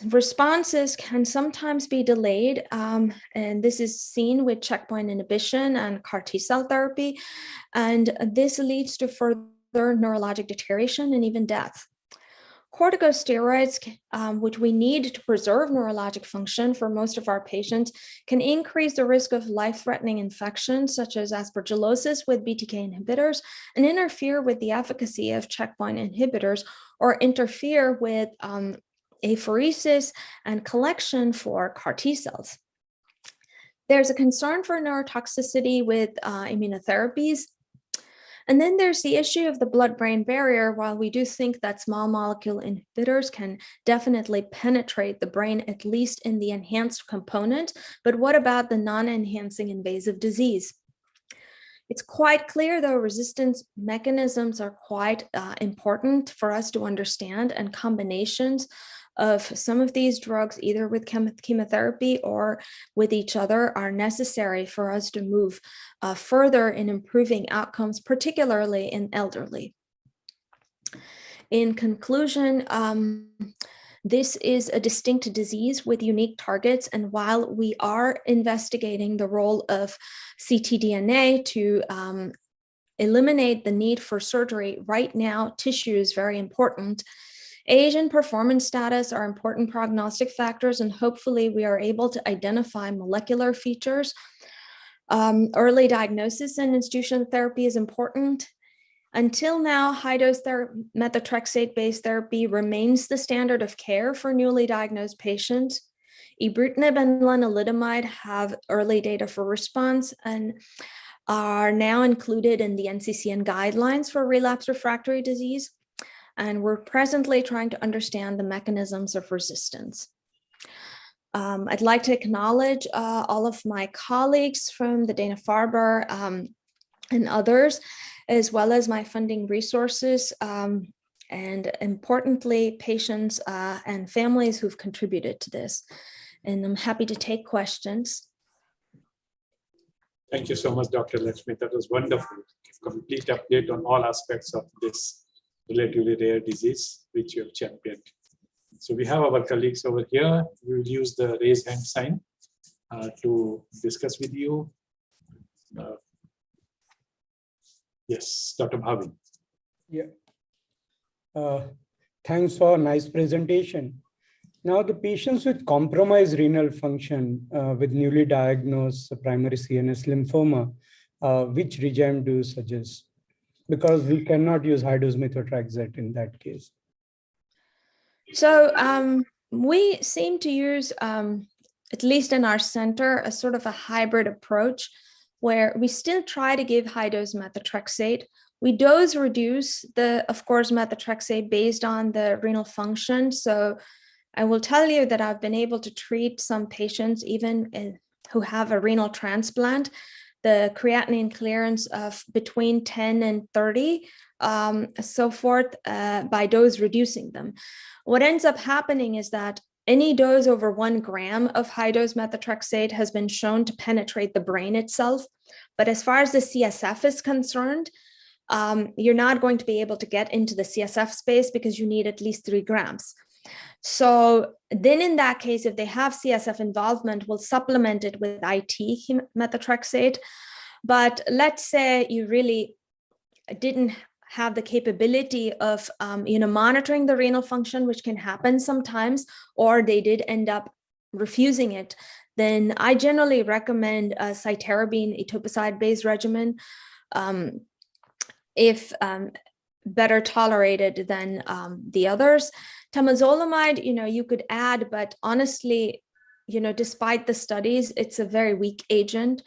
Responses can sometimes be delayed, and this is seen with checkpoint inhibition and CAR T-cell therapy, and this leads to further neurologic deterioration and even death. Corticosteroids, which we need to preserve neurologic function for most of our patients, can increase the risk of life-threatening infections such as aspergillosis with BTK inhibitors and interfere with the efficacy of checkpoint inhibitors or interfere with apheresis and collection for CAR T cells. There's a concern for neurotoxicity with immunotherapies. And then there's the issue of the blood-brain barrier. While we do think that small molecule inhibitors can definitely penetrate the brain, at least in the enhanced component, but what about the non-enhancing invasive disease? It's quite clear, though, resistance mechanisms are quite important for us to understand, and combinations of some of these drugs, either with chemotherapy or with each other, are necessary for us to move further in improving outcomes, particularly in elderly. In conclusion, this is a distinct disease with unique targets, and while we are investigating the role of ctDNA to eliminate the need for surgery, right now tissue is very important. Age and performance status are important prognostic factors, and hopefully we are able to identify molecular features. Early diagnosis and institutional therapy is important. Until now, high-dose methotrexate-based therapy remains the standard of care for newly diagnosed patients. Ibrutinib and lenalidomide have early data for response and are now included in the NCCN guidelines for relapse refractory disease. And we're presently trying to understand the mechanisms of resistance. I'd like to acknowledge all of my colleagues from the Dana-Farber and others, as well as my funding resources, and importantly, patients and families who've contributed to this. And I'm happy to take questions. Thank you so much, Dr. Lakshmi. That was wonderful. Complete update on all aspects of this relatively rare disease, which you have championed. So we have our colleagues over here. We will use the raise hand sign to discuss with you. Yes, Dr. Bhavin. Yeah. Thanks for a nice presentation. Now, the patients with compromised renal function with newly diagnosed primary CNS lymphoma, which regime do you suggest? Because we cannot use high-dose methotrexate in that case. So we seem to use at least in our center, a sort of a hybrid approach where we still try to give high-dose methotrexate. We dose reduce of course, methotrexate based on the renal function. So I will tell you that I've been able to treat some patients even who have a renal transplant, the creatinine clearance of between 10 and 30, so forth, by dose reducing them. What ends up happening is that any dose over 1 gram of high-dose methotrexate has been shown to penetrate the brain itself. But as far as the CSF is concerned, you're not going to be able to get into the CSF space because you need at least 3 grams. So then in that case, if they have CSF involvement, we'll supplement it with IT methotrexate. But let's say you really didn't have the capability of monitoring the renal function, which can happen sometimes, or they did end up refusing it, then I generally recommend a cytarabine etoposide-based regimen if better tolerated than the others. Temozolomide, you could add, but honestly, despite the studies, it's a very weak agent.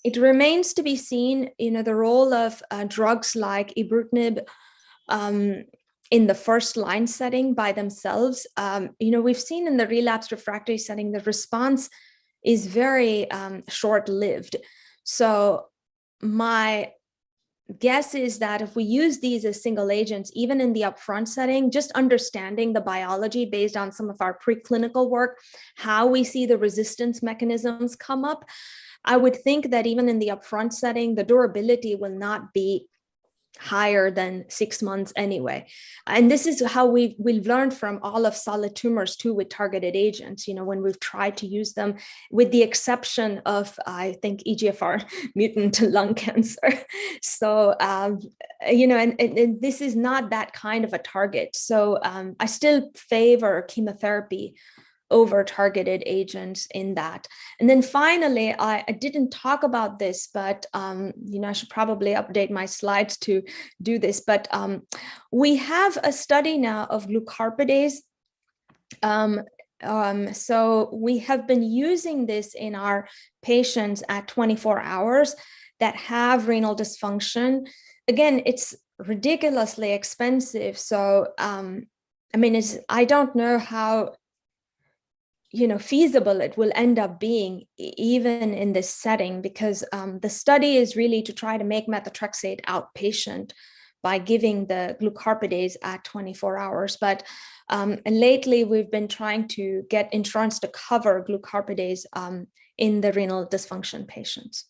It remains to be seen, the role of drugs like ibrutinib in the first line setting by themselves. We've seen in the relapsed refractory setting, the response is very short-lived. So my guess is that if we use these as single agents, even in the upfront setting, just understanding the biology based on some of our preclinical work, how we see the resistance mechanisms come up, I would think that even in the upfront setting, the durability will not be higher than 6 months anyway. And this is how we've learned from all of solid tumors too with targeted agents, when we've tried to use them, with the exception of, I think, EGFR mutant lung cancer. So, and this is not that kind of a target. So I still favor chemotherapy over targeted agents in that. And then finally, I didn't talk about this, but I should probably update my slides to do this, but we have a study now of glucarpidase. So we have been using this in our patients at 24 hours that have renal dysfunction. Again, it's ridiculously expensive. So, I don't know how feasible it will end up being even in this setting, because the study is really to try to make methotrexate outpatient by giving the glucarpidase at 24 hours. But lately we've been trying to get insurance to cover glucarpidase in the renal dysfunction patients.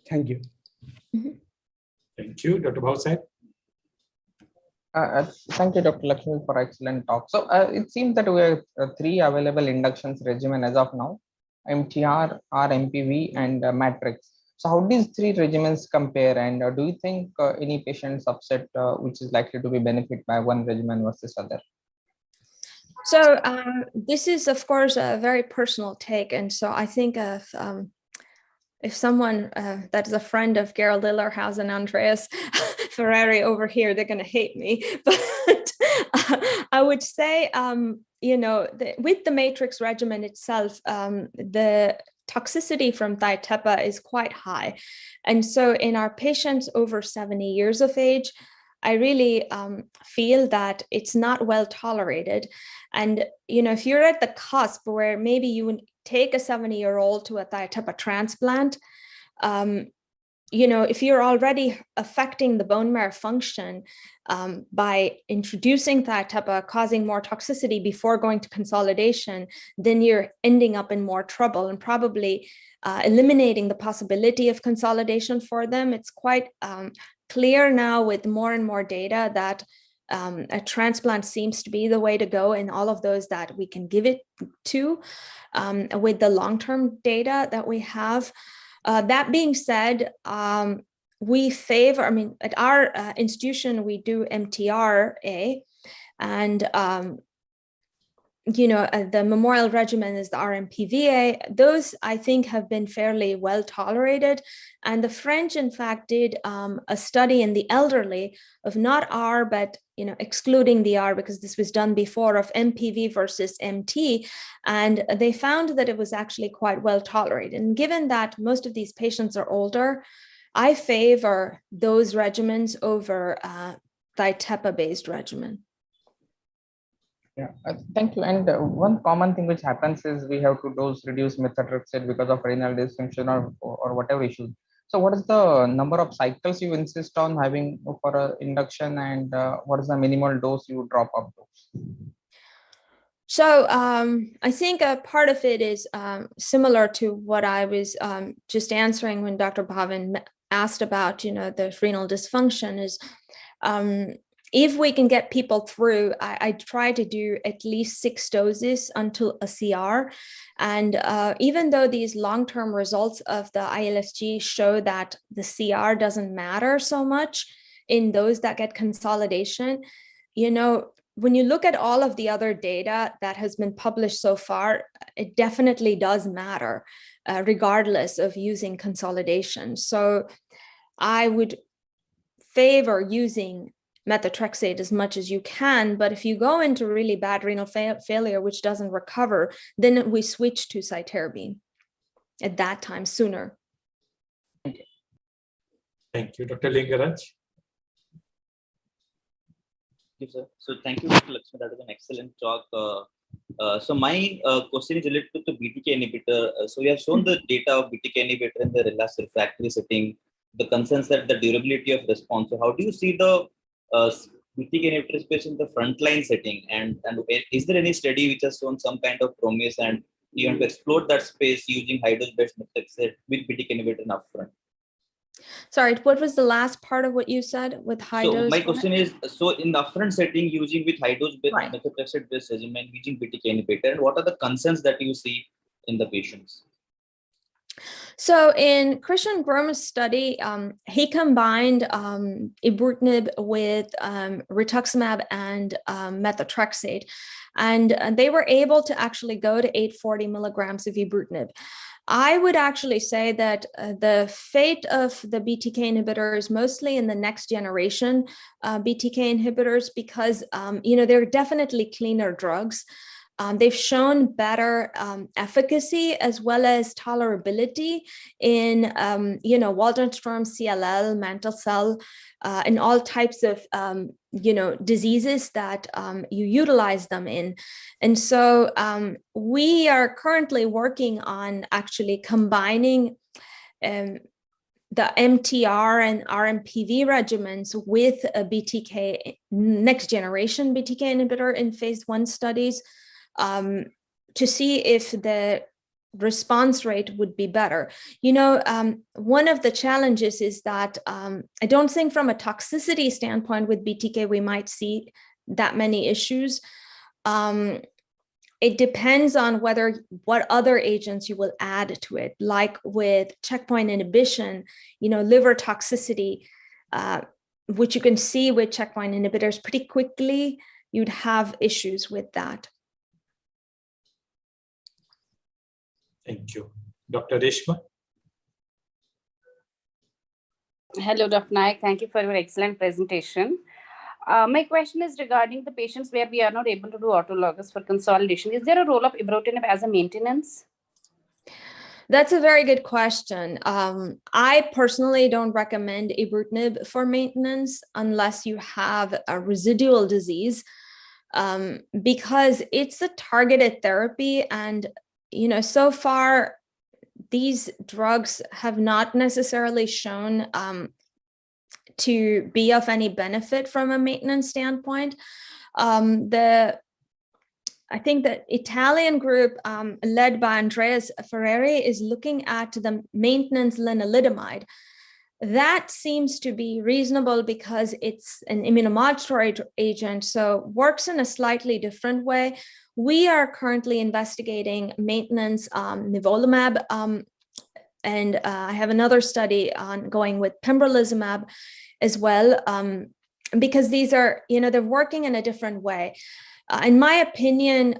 Thank you. Mm-hmm. Thank you, Dr. Bhausai. Thank you, Dr. Lakshmi, for excellent talk. So it seems that we have 3 available inductions regimen as of now: MTR, RMPV, and Matrix. So how these 3 regimens compare, and do you think any patient subset which is likely to be benefit by one regimen versus other? So this is, of course, a very personal take, and so I think if someone that is a friend of Gerald Lillerhouse and Andreas Ferrari over here, they're going to hate me. But I would say, with the matrix regimen itself, the toxicity from thiatepa is quite high. And so in our patients over 70 years of age, I really feel that it's not well tolerated. And, if you're at the cusp where maybe you would take a 70-year-old to a thiatepa transplant, if you're already affecting the bone marrow function by introducing thiatepa, causing more toxicity before going to consolidation, then you're ending up in more trouble and probably eliminating the possibility of consolidation for them. It's quite clear now with more and more data that a transplant seems to be the way to go in all of those that we can give it to, with the long-term data that we have. That being said, we favor, at our institution, we do MTRA, and the memorial regimen is the RMPVA. Those, I think, have been fairly well tolerated. And the French, in fact, did a study in the elderly of not R, but excluding the R because this was done before, of MPV versus MT. And they found that it was actually quite well tolerated. And given that most of these patients are older, I favor those regimens over the ITEPA-based regimen. Yeah, thank you. And one common thing which happens is we have to dose reduce methotrexate because of renal dysfunction or whatever issue. So what is the number of cycles you insist on having for a induction, and what is the minimal dose you drop up to? So I think a part of it is similar to what I was just answering when Dr. Bhavin asked about, the renal dysfunction is, if we can get people through, I try to do at least 6 doses until a CR. And even though these long-term results of the ILSG show that the CR doesn't matter so much in those that get consolidation, when you look at all of the other data that has been published so far, it definitely does matter, regardless of using consolidation. So I would favor using methotrexate as much as you can, but if you go into really bad renal failure which doesn't recover, then we switch to cytarabine at that time sooner. Thank you, Dr. Lingaraj. Thank you, sir. So thank you, Dr. Lakshmi. That was an excellent talk. So my question is related to the BTK inhibitor. So we have shown the data of BTK inhibitor in the relapsed refractory setting, the concerns that the durability of response. So how do you see the BTK inhibitor space in the frontline setting? And is there any study which has shown some kind of promise, and you want to explore that space using high-dose based methotrexate with BTK inhibitor upfront? Sorry, what was the last part of what you said with high dose? So my question is, so in the upfront setting, using with high-dose Right. methotrexate based regimen using BTK inhibitor, and what are the concerns that you see in the patients? So in Christian Groma's study, he combined ibrutinib with rituximab and methotrexate, and they were able to actually go to 840 milligrams of ibrutinib. I would actually say that the fate of the BTK inhibitor is mostly in the next generation BTK inhibitors because, they're definitely cleaner drugs. They've shown better efficacy as well as tolerability in, Waldenstrom, CLL, mantle cell, and all types of, diseases that you utilize them in. And so we are currently working on actually combining the MTR and RMPV regimens with a BTK, next generation BTK inhibitor in phase 1 studies, to see if the response rate would be better. One of the challenges is that I don't think from a toxicity standpoint with BTK, we might see that many issues. It depends on what other agents you will add to it, like with checkpoint inhibition, liver toxicity, which you can see with checkpoint inhibitors pretty quickly, you'd have issues with that. Thank you. Dr. Reshma. Hello, Dr. Nayak. Thank you for your excellent presentation. My question is regarding the patients where we are not able to do autologous for consolidation. Is there a role of ibrutinib as a maintenance? That's a very good question. I personally don't recommend ibrutinib for maintenance unless you have a residual disease, because it's a targeted therapy, and so far these drugs have not necessarily shown to be of any benefit from a maintenance standpoint. I think the Italian group led by Andreas Ferreri is looking at the maintenance lenalidomide. That seems to be reasonable because it's an immunomodulatory agent, so works in a slightly different way. We are currently investigating maintenance nivolumab, and I have another study ongoing with pembrolizumab as well, because these are, they're working in a different way. in my opinion,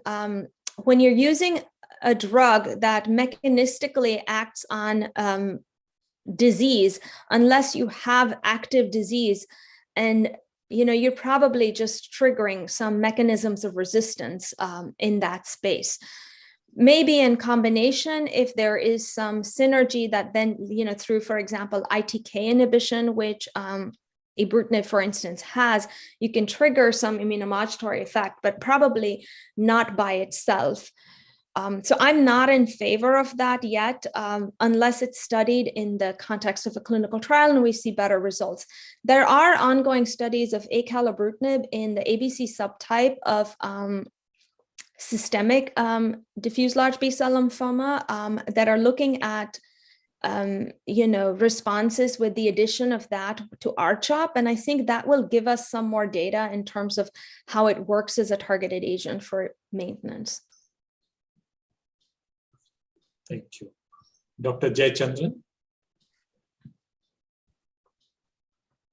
when you're using a drug that mechanistically acts on disease, unless you have active disease, and you're probably just triggering some mechanisms of resistance in that space. Maybe in combination, if there is some synergy that then, through, for example, ITK inhibition, which ibrutinib, for instance, has, you can trigger some immunomodulatory effect, but probably not by itself. So I'm not in favor of that yet, unless it's studied in the context of a clinical trial and we see better results. There are ongoing studies of acalabrutinib in the ABC subtype of systemic diffuse large B-cell lymphoma that are looking at responses with the addition of that to R-CHOP. And I think that will give us some more data in terms of how it works as a targeted agent for maintenance. Thank you. Dr. Jayachandran.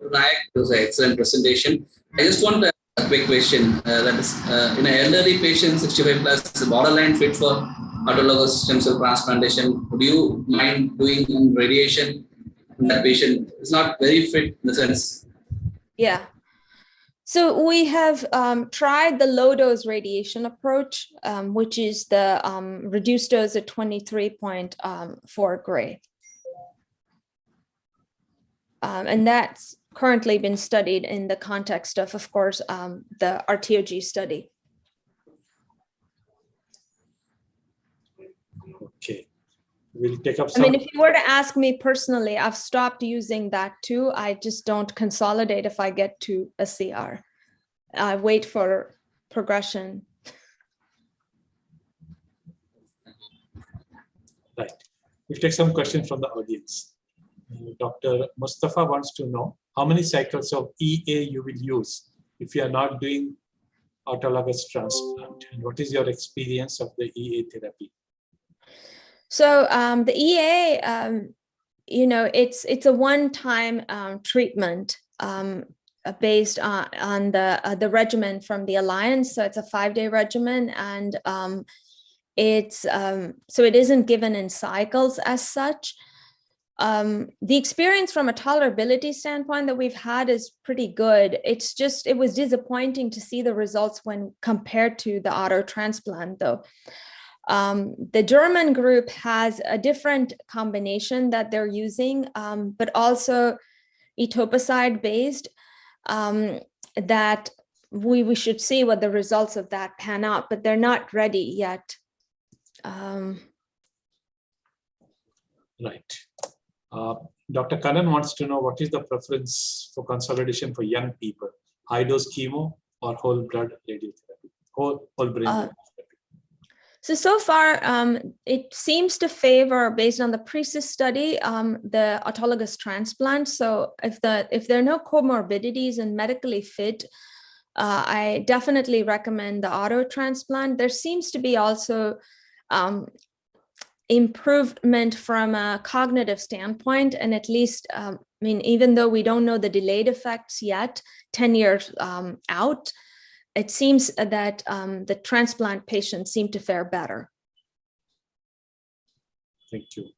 Right, it was an excellent presentation. I just want to ask a quick question. That is, in an elderly patient, 65 plus, is borderline fit for autologous stem cell transplantation. Would you mind doing radiation? That patient is not very fit in the sense. Yeah. So we have tried the low dose radiation approach, which is the reduced dose at 23.4 gray. And that's currently been studied in the context of course, the RTOG study. Okay. We'll take up some. I mean, if you were to ask me personally, I've stopped using that too. I just don't consolidate if I get to a CR. I wait for progression. Right. We'll take some questions from the audience. Dr. Mustafa wants to know how many cycles of EA you will use if you are not doing autologous transplant, and what is your experience of the EA therapy? So the EA, it's a one-time treatment based on the regimen from the Alliance. So it's a 5-day regimen, and so it isn't given in cycles as such. The experience from a tolerability standpoint that we've had is pretty good. It's just, it was disappointing to see the results when compared to the auto transplant though. The German group has a different combination that they're using, but also etoposide based, that we should see what the results of that pan out, but they're not ready yet. Right. Dr. Kannan wants to know what is the preference for consolidation for young people, high dose chemo or whole blood radiotherapy, whole brain radiotherapy. So far, it seems to favor, based on the PRECIS study, the autologous transplant. So if there are no comorbidities and medically fit, I definitely recommend the auto transplant. There seems to be also improvement from a cognitive standpoint, and at least, even though we don't know the delayed effects yet, 10 years out, it seems that the transplant patients seem to fare better. Thank you.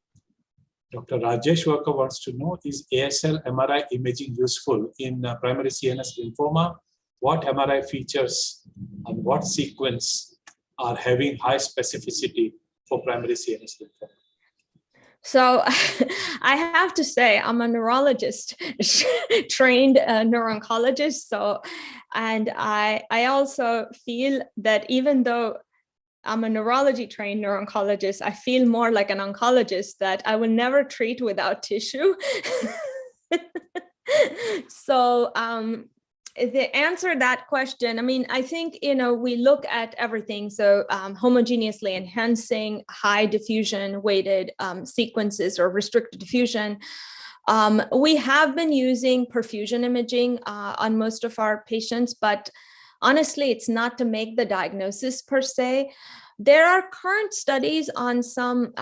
Dr. Rajesh Worker wants to know, is ASL MRI imaging useful in primary CNS lymphoma? What MRI features and what sequence are having high specificity for primary CNS lymphoma? So I have to say, I'm a neurologist, trained neuro-oncologist. So, and I also feel that even though I'm a neurology trained neuro-oncologist, I feel more like an oncologist, that I will never treat without tissue. So the answer to that question, I think, we look at everything. So homogeneously enhancing, high diffusion weighted sequences or restricted diffusion. We have been using perfusion imaging on most of our patients, but honestly, it's not to make the diagnosis per se. There are current studies on some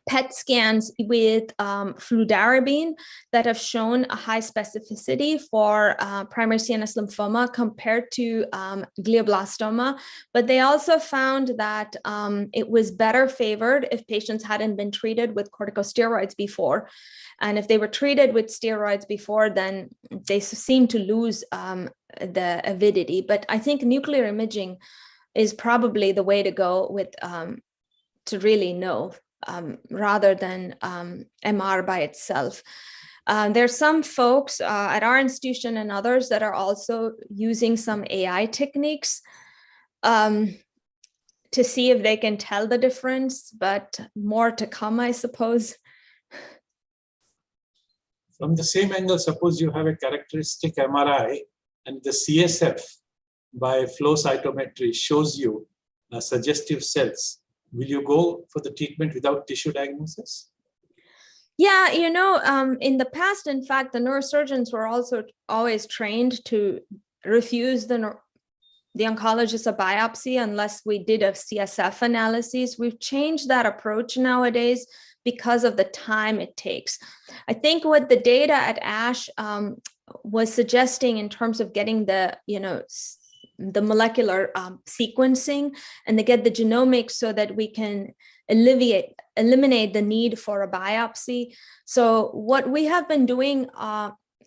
PET scans with fludarabine that have shown a high specificity for primary CNS lymphoma compared to glioblastoma. But they also found that it was better favored if patients hadn't been treated with corticosteroids before. And if they were treated with steroids before, then they seem to lose the avidity. But I think nuclear imaging is probably the way to go with to really know. Rather than MR by itself. There's some folks at our institution and others that are also using some AI techniques to see if they can tell the difference, but more to come, I suppose. From the same angle, suppose you have a characteristic MRI and the CSF by flow cytometry shows you suggestive cells. Will you go for the treatment without tissue diagnosis? Yeah, in the past, in fact, the neurosurgeons were also always trained to refuse the oncologist a biopsy unless we did a CSF analysis. We've changed that approach nowadays because of the time it takes. I think what the data at ASH was suggesting in terms of getting the molecular sequencing and to get the genomics so that we can eliminate the need for a biopsy. So what we have been doing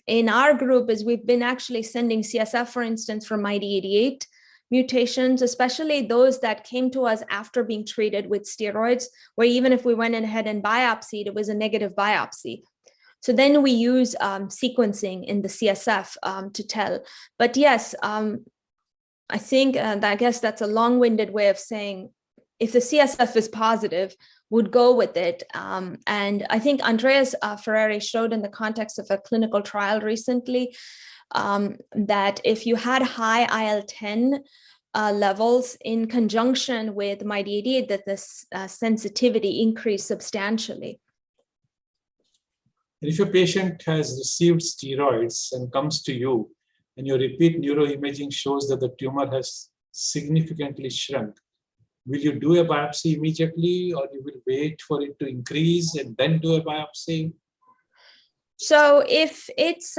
in our group is we've been actually sending CSF, for instance, for MYD88 mutations, especially those that came to us after being treated with steroids, where even if we went ahead and biopsied, it was a negative biopsy. So then we use sequencing in the CSF to tell. But yes, I think, I guess that's a long-winded way of saying, if the CSF is positive, would go with it. And I think Andreas Ferreri showed in the context of a clinical trial recently that if you had high IL-10 levels in conjunction with MYD88, that the sensitivity increased substantially. If a patient has received steroids and comes to you, and your repeat neuroimaging shows that the tumor has significantly shrunk, will you do a biopsy immediately, or you will wait for it to increase and then do a biopsy? So if it's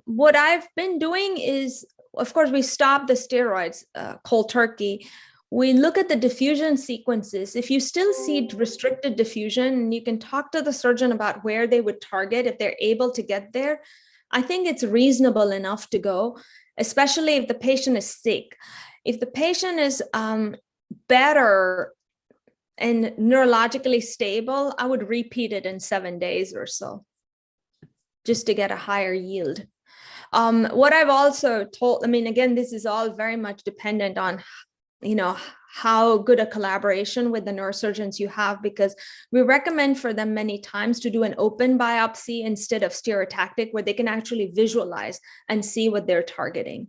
what I've been doing is, of course, we stop the steroids cold turkey. We look at the diffusion sequences. If you still see restricted diffusion, you can talk to the surgeon about where they would target if they're able to get there. I think it's reasonable enough to go, especially if the patient is sick. If the patient is better and neurologically stable, I would repeat it in 7 days or so, just to get a higher yield. What I've also told, again, this is all very much dependent on, how good a collaboration with the neurosurgeons you have, because we recommend for them many times to do an open biopsy instead of stereotactic, where they can actually visualize and see what they're targeting.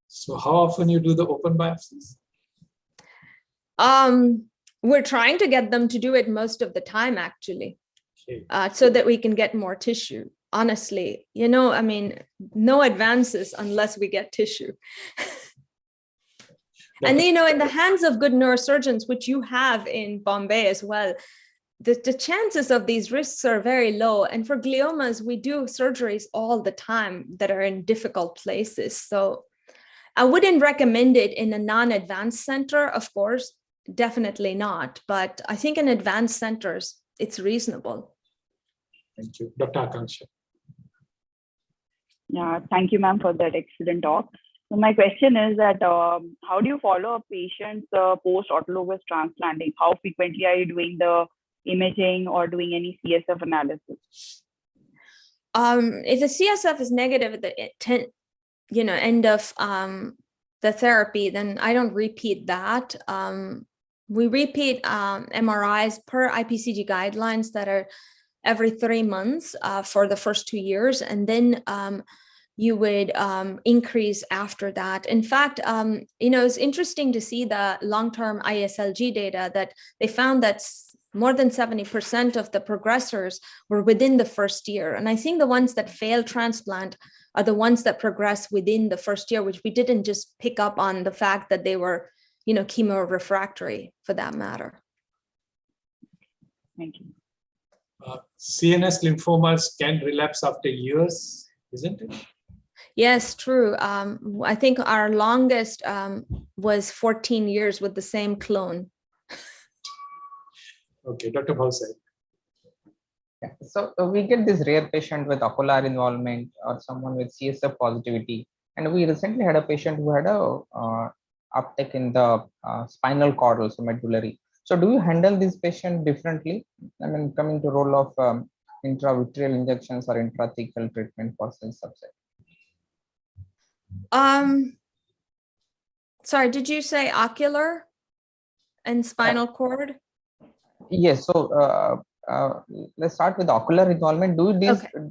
So how often you do the open biopsies? We're trying to get them to do it most of the time, actually, Okay. So that we can get more tissue. Honestly, no advances unless we get tissue. And, in the hands of good neurosurgeons, which you have in Bombay as well, the chances of these risks are very low. And for gliomas, we do surgeries all the time that are in difficult places. So I wouldn't recommend it in a non-advanced center, of course, definitely not. But I think in advanced centers, it's reasonable. Thank you. Dr. Akanksha. Yeah, thank you, ma'am, for that excellent talk. So my question is that how do you follow up patients post autologous transplanting? How frequently are you doing the imaging or doing any CSF analysis? If the CSF is negative at the end of the therapy, then I don't repeat that. We repeat MRIs per IPCG guidelines that are every 3 months for the first 2 years, and then you would increase after that. In fact, it's interesting to see the long-term ISLG data that they found that more than 70% of the progressors were within the first year. And I think the ones that fail transplant are the ones that progress within the first year, which we didn't just pick up on the fact that they were, chemo refractory for that matter. Thank you. CNS lymphomas can relapse after years, isn't it? Yes, true. I think our longest was 14 years with the same clone. Okay, Dr. Bhausai. Yeah. So we get this rare patient with ocular involvement or someone with CSF positivity. And we recently had a patient who had a uptake in the spinal cord, also medullary. So do you handle this patient differently? I mean, coming to role of intravitreal injections or intrathecal treatment for cell subset? Sorry, did you say ocular and spinal cord? Yes. So let's start with ocular involvement. Do you Okay.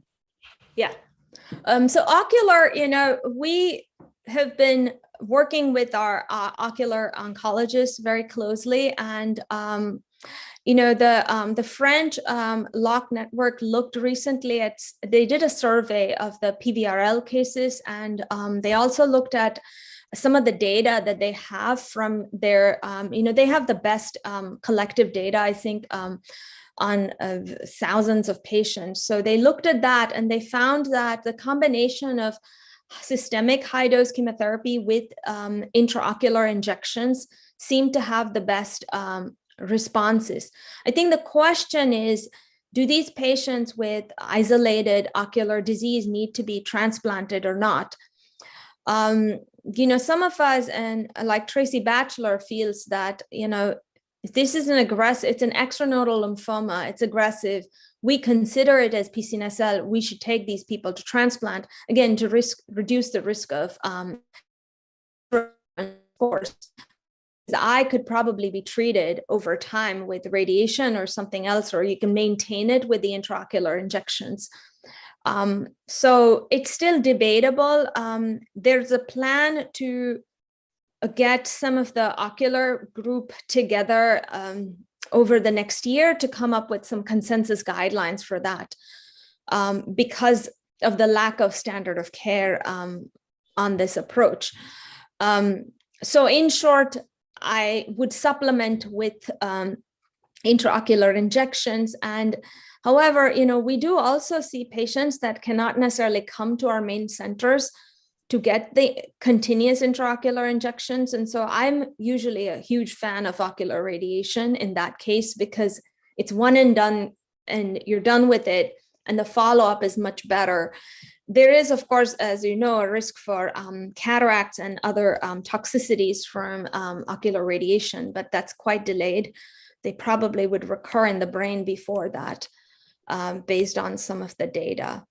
Yeah. So ocular, we have been working with our ocular oncologists very closely, and the French LOC network looked recently at, they did a survey of the PVRL cases, and they also looked at some of the data that they have from their, they have the best collective data, I think, on thousands of patients. So they looked at that and they found that the combination of systemic high dose chemotherapy with intraocular injections seemed to have the best responses. I think the question is, do these patients with isolated ocular disease need to be transplanted or not? Some of us, and like Tracy Batchelor, feels that, if this is it's an extranodal lymphoma, it's aggressive, we consider it as PCNSL, we should take these people to transplant, again, to reduce the risk of course. I could probably be treated over time with radiation or something else, or you can maintain it with the intraocular injections. So it's still debatable. There's a plan to get some of the ocular group together over the next year to come up with some consensus guidelines for that, because of the lack of standard of care on this approach. So in short, I would supplement with intraocular injections. And however, we do also see patients that cannot necessarily come to our main centers to get the continuous intraocular injections. And so I'm usually a huge fan of ocular radiation in that case, because it's one and done and you're done with it, and the follow-up is much better. There is, of course, as you know, a risk for cataracts and other toxicities from ocular radiation, but that's quite delayed. They probably would recur in the brain before that, based on some of the data.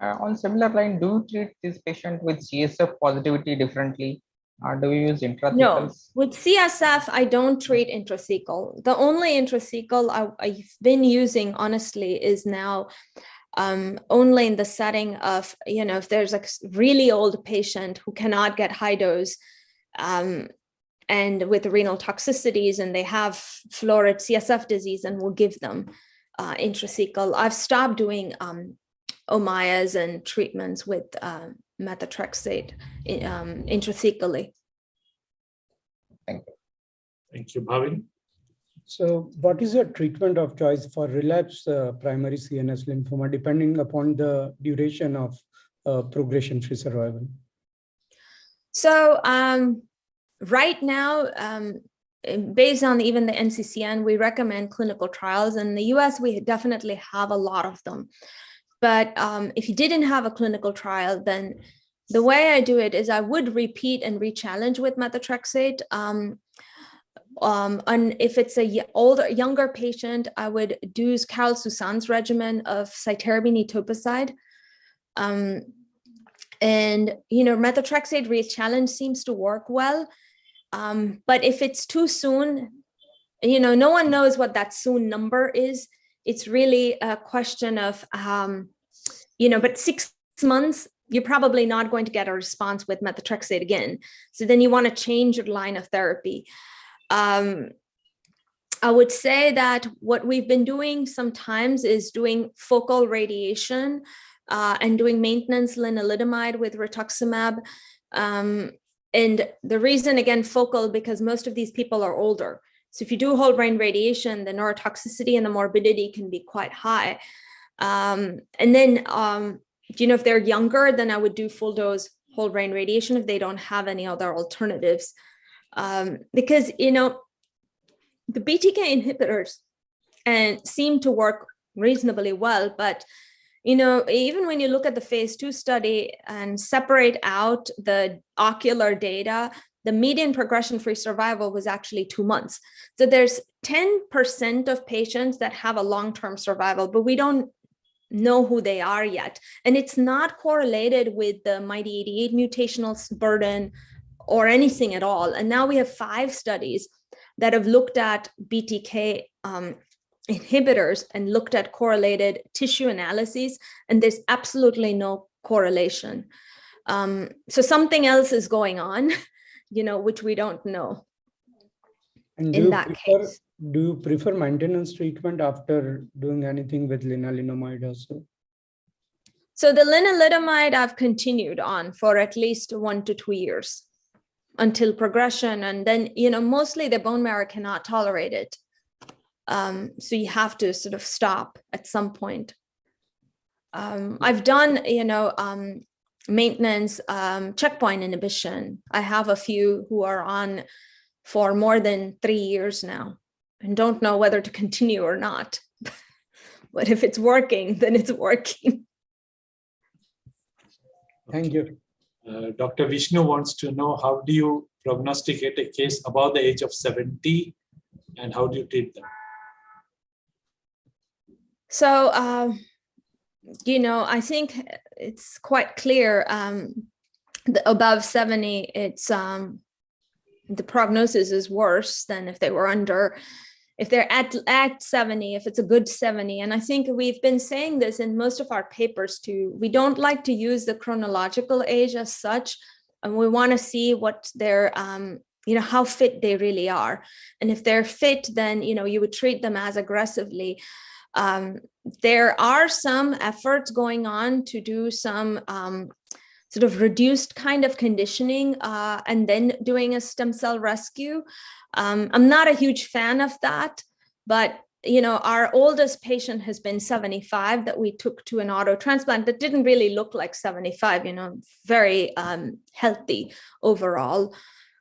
On similar line, do you treat this patient with CSF positivity differently? Or do you use intrathecals? No, with CSF, I don't treat intrathecal. The only intrathecal I've been using, honestly, is now only in the setting of, if there's a really old patient who cannot get high dose and with renal toxicities, and they have florid CSF disease, and we'll give them intrathecal. I've stopped doing Omeyas and treatments with methotrexate intrathecally. Thank you. Thank you, Bhavin. So what is your treatment of choice for relapse primary CNS lymphoma, depending upon the duration of progression-free survival? So right now, based on even the NCCN, we recommend clinical trials. In the US, we definitely have a lot of them. But if you didn't have a clinical trial, then the way I do it is I would repeat and re-challenge with methotrexate. And if it's a younger patient, I would do Carol Susan's regimen of cytarabine etoposide. And, methotrexate re-challenge seems to work well. But if it's too soon, no one knows what that soon number is. It's really a question of, but 6 months, you're probably not going to get a response with methotrexate again. So then you want to change your line of therapy. I would say that what we've been doing sometimes is doing focal radiation and doing maintenance lenalidomide with rituximab. And the reason, again, focal, because most of these people are older. So if you do whole brain radiation, the neurotoxicity and the morbidity can be quite high. And then, if they're younger, then I would do full dose whole brain radiation if they don't have any other alternatives. Because, the BTK inhibitors seem to work reasonably well, but even when you look at the phase 2 study and separate out the ocular data, the median progression-free survival was actually 2 months. So there's 10% of patients that have a long-term survival, but we don't know who they are yet. And it's not correlated with the MIT88 mutational burden or anything at all. And now we have 5 studies that have looked at BTK inhibitors and looked at correlated tissue analyses, and there's absolutely no correlation. So something else is going on, which we don't know. And in that case, do you prefer maintenance treatment after doing anything with lenalidomide also? So the lenalidomide I've continued on for at least 1 to 2 years until progression. And then, mostly the bone marrow cannot tolerate it. So you have to sort of stop at some point. I've done, maintenance checkpoint inhibition. I have a few who are on for more than 3 years now and don't know whether to continue or not. But if it's working, then it's working. Thank you. Dr. Vishnu wants to know, how do you prognosticate a case above the age of 70 and how do you treat them? So, I think it's quite clear above 70, it's the prognosis is worse than if they were under, if they're at 70, if it's a good 70. And I think we've been saying this in most of our papers too. We don't like to use the chronological age as such, and we want to see what their, how fit they really are. And if they're fit, then, you would treat them as aggressively. There are some efforts going on to do some sort of reduced kind of conditioning and then doing a stem cell rescue. I'm not a huge fan of that, but our oldest patient has been 75 that we took to an auto transplant that didn't really look like 75, very healthy overall.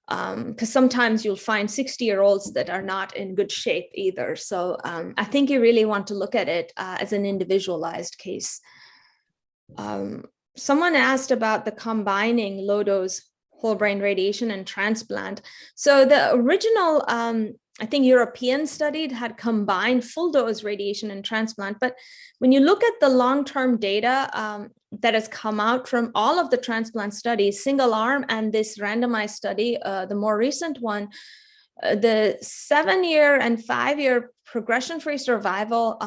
Because sometimes you'll find 60-year-olds that are not in good shape either. So I think you really want to look at it as an individualized case. Someone asked about the combining low-dose whole brain radiation and transplant. So the original, I think European study had combined full-dose radiation and transplant. But when you look at the long-term data that has come out from all of the transplant studies, single arm and this randomized study, the more recent one, the 7-year and 5-year progression-free survival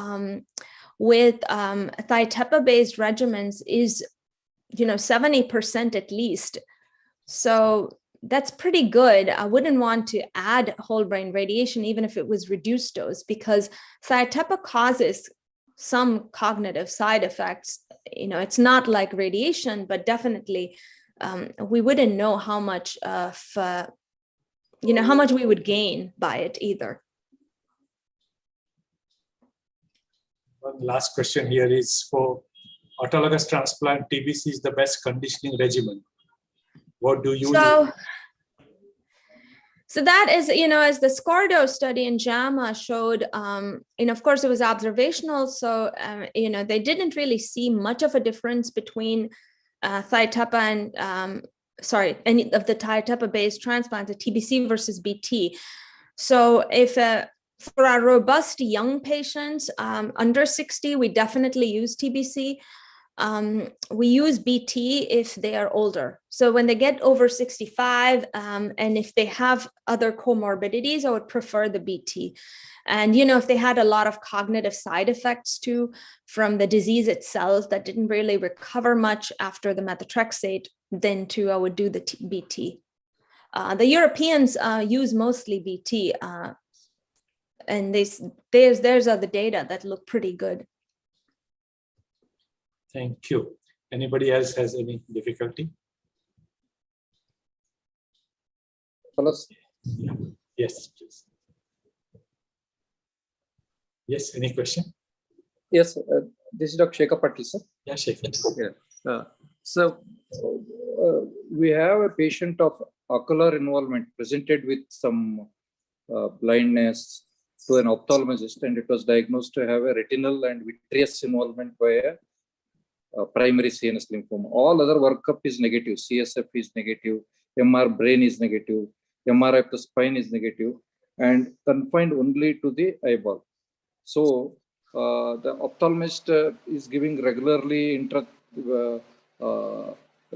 with Thiotepa-based regimens is, 70% at least. So that's pretty good. I wouldn't want to add whole brain radiation, even if it was reduced dose, because Thiotepa causes some cognitive side effects. It's not like radiation, but definitely we wouldn't know how much of, how much we would gain by it either. One last question here is, for autologous transplant, TBC is the best conditioning regimen. What do you do? So that is, as the Scardo study in JAMA showed, of course it was observational. So, they didn't really see much of a difference between Thiotepa and, any of the Thiotepa-based transplants, the TBC versus BT. So if for our robust young patients under 60, we definitely use TBC. We use BT if they are older. So when they get over 65, and if they have other comorbidities, I would prefer the BT. And, if they had a lot of cognitive side effects too from the disease itself that didn't really recover much after the methotrexate, then too, I would do the BT. The Europeans use mostly BT, and there's other data that look pretty good. Thank you. Anybody else has any difficulty? Hello. Yeah. Yes, please. Yes, any question? Yes, this is Dr. Shekhar Patil, sir. Yeah, Shekhar. Yeah. So we have a patient of ocular involvement presented with some blindness to an ophthalmologist, and it was diagnosed to have a retinal and vitreous involvement by a primary CNS lymphoma. All other workup is negative. CSF is negative, MR brain is negative, MRI of the spine is negative, and confined only to the eyeball. So the ophthalmologist is giving regularly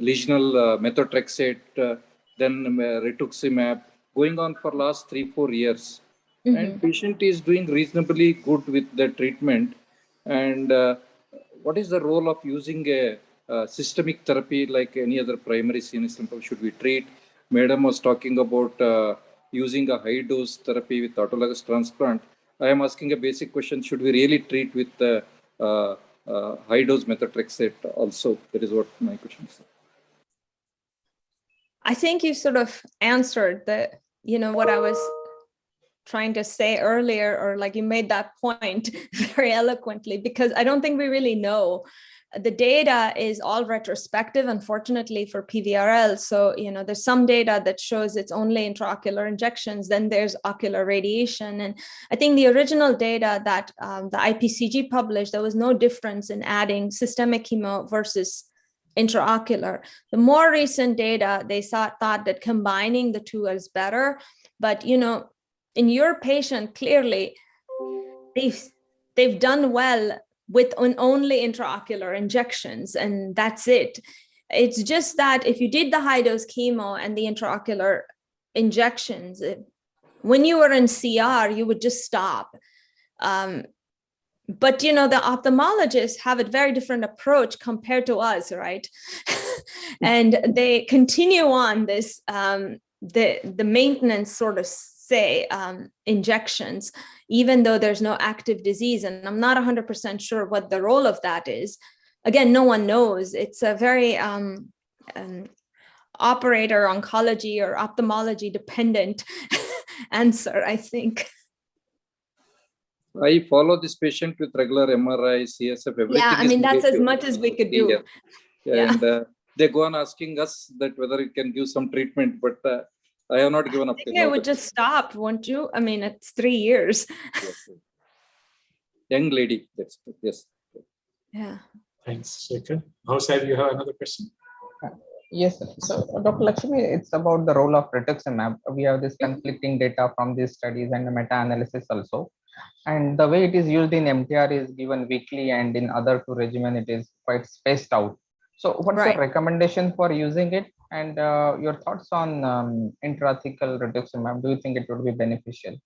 lesional methotrexate, then rituximab, going on for last 3-4 years. And patient is doing reasonably good with the treatment. And what is the role of using a systemic therapy like any other primary CNS lymphoma? Should we treat? Madam was talking about using a high dose therapy with autologous transplant. I am asking a basic question: should we really treat with high dose methotrexate also? That is what my question is. I think you sort of answered what I was trying to say earlier, or like you made that point very eloquently, because I don't think we really know. The data is all retrospective, unfortunately, for PVRL. So, there's some data that shows it's only intraocular injections, then there's ocular radiation. And I think the original data that the IPCG published, there was no difference in adding systemic chemo versus intraocular. The more recent data, they thought that combining the two is better. But, in your patient, clearly, they've done well with only intraocular injections, and that's it. It's just that if you did the high dose chemo and the intraocular injections, when you were in CR, you would just stop. But the ophthalmologists have a very different approach compared to us, right? And they continue on this the maintenance sort of injections, even though there's no active disease. And I'm not 100% sure what the role of that is. Again, no one knows. It's a very operator oncology or ophthalmology dependent answer, I think. I follow this patient with regular MRI, CSF, everything. Yeah, I mean, that's as much as we could do. Yeah. And they go on asking us that whether it can give some treatment, but I have not given up. I would just stop, won't you? I mean, it's 3 years. Yes. Young lady, that's yes. Yeah. Thanks, Shekhar. Saib, you have another question? Yes, sir. So Dr. Lakshmi, it's about the role of rituximab. We have this conflicting data from these studies and the meta-analysis also. And the way it is used in MTR is given weekly, and in other two regimen, it is quite spaced out. So what's your recommendation for using it? And your thoughts on intrathecal rituximab? Do you think it would be beneficial?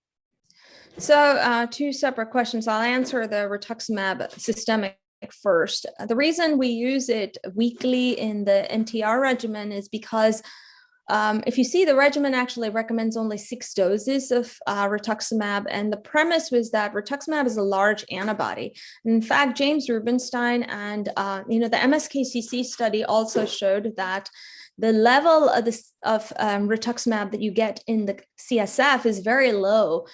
So 2 separate questions. I'll answer the rituximab systemic first. The reason we use it weekly in the MTR regimen is because if you see, the regimen actually recommends only 6 doses of rituximab, and the premise was that rituximab is a large antibody. In fact, James Rubinstein and the MSKCC study also showed that the level of rituximab that you get in the CSF is very low,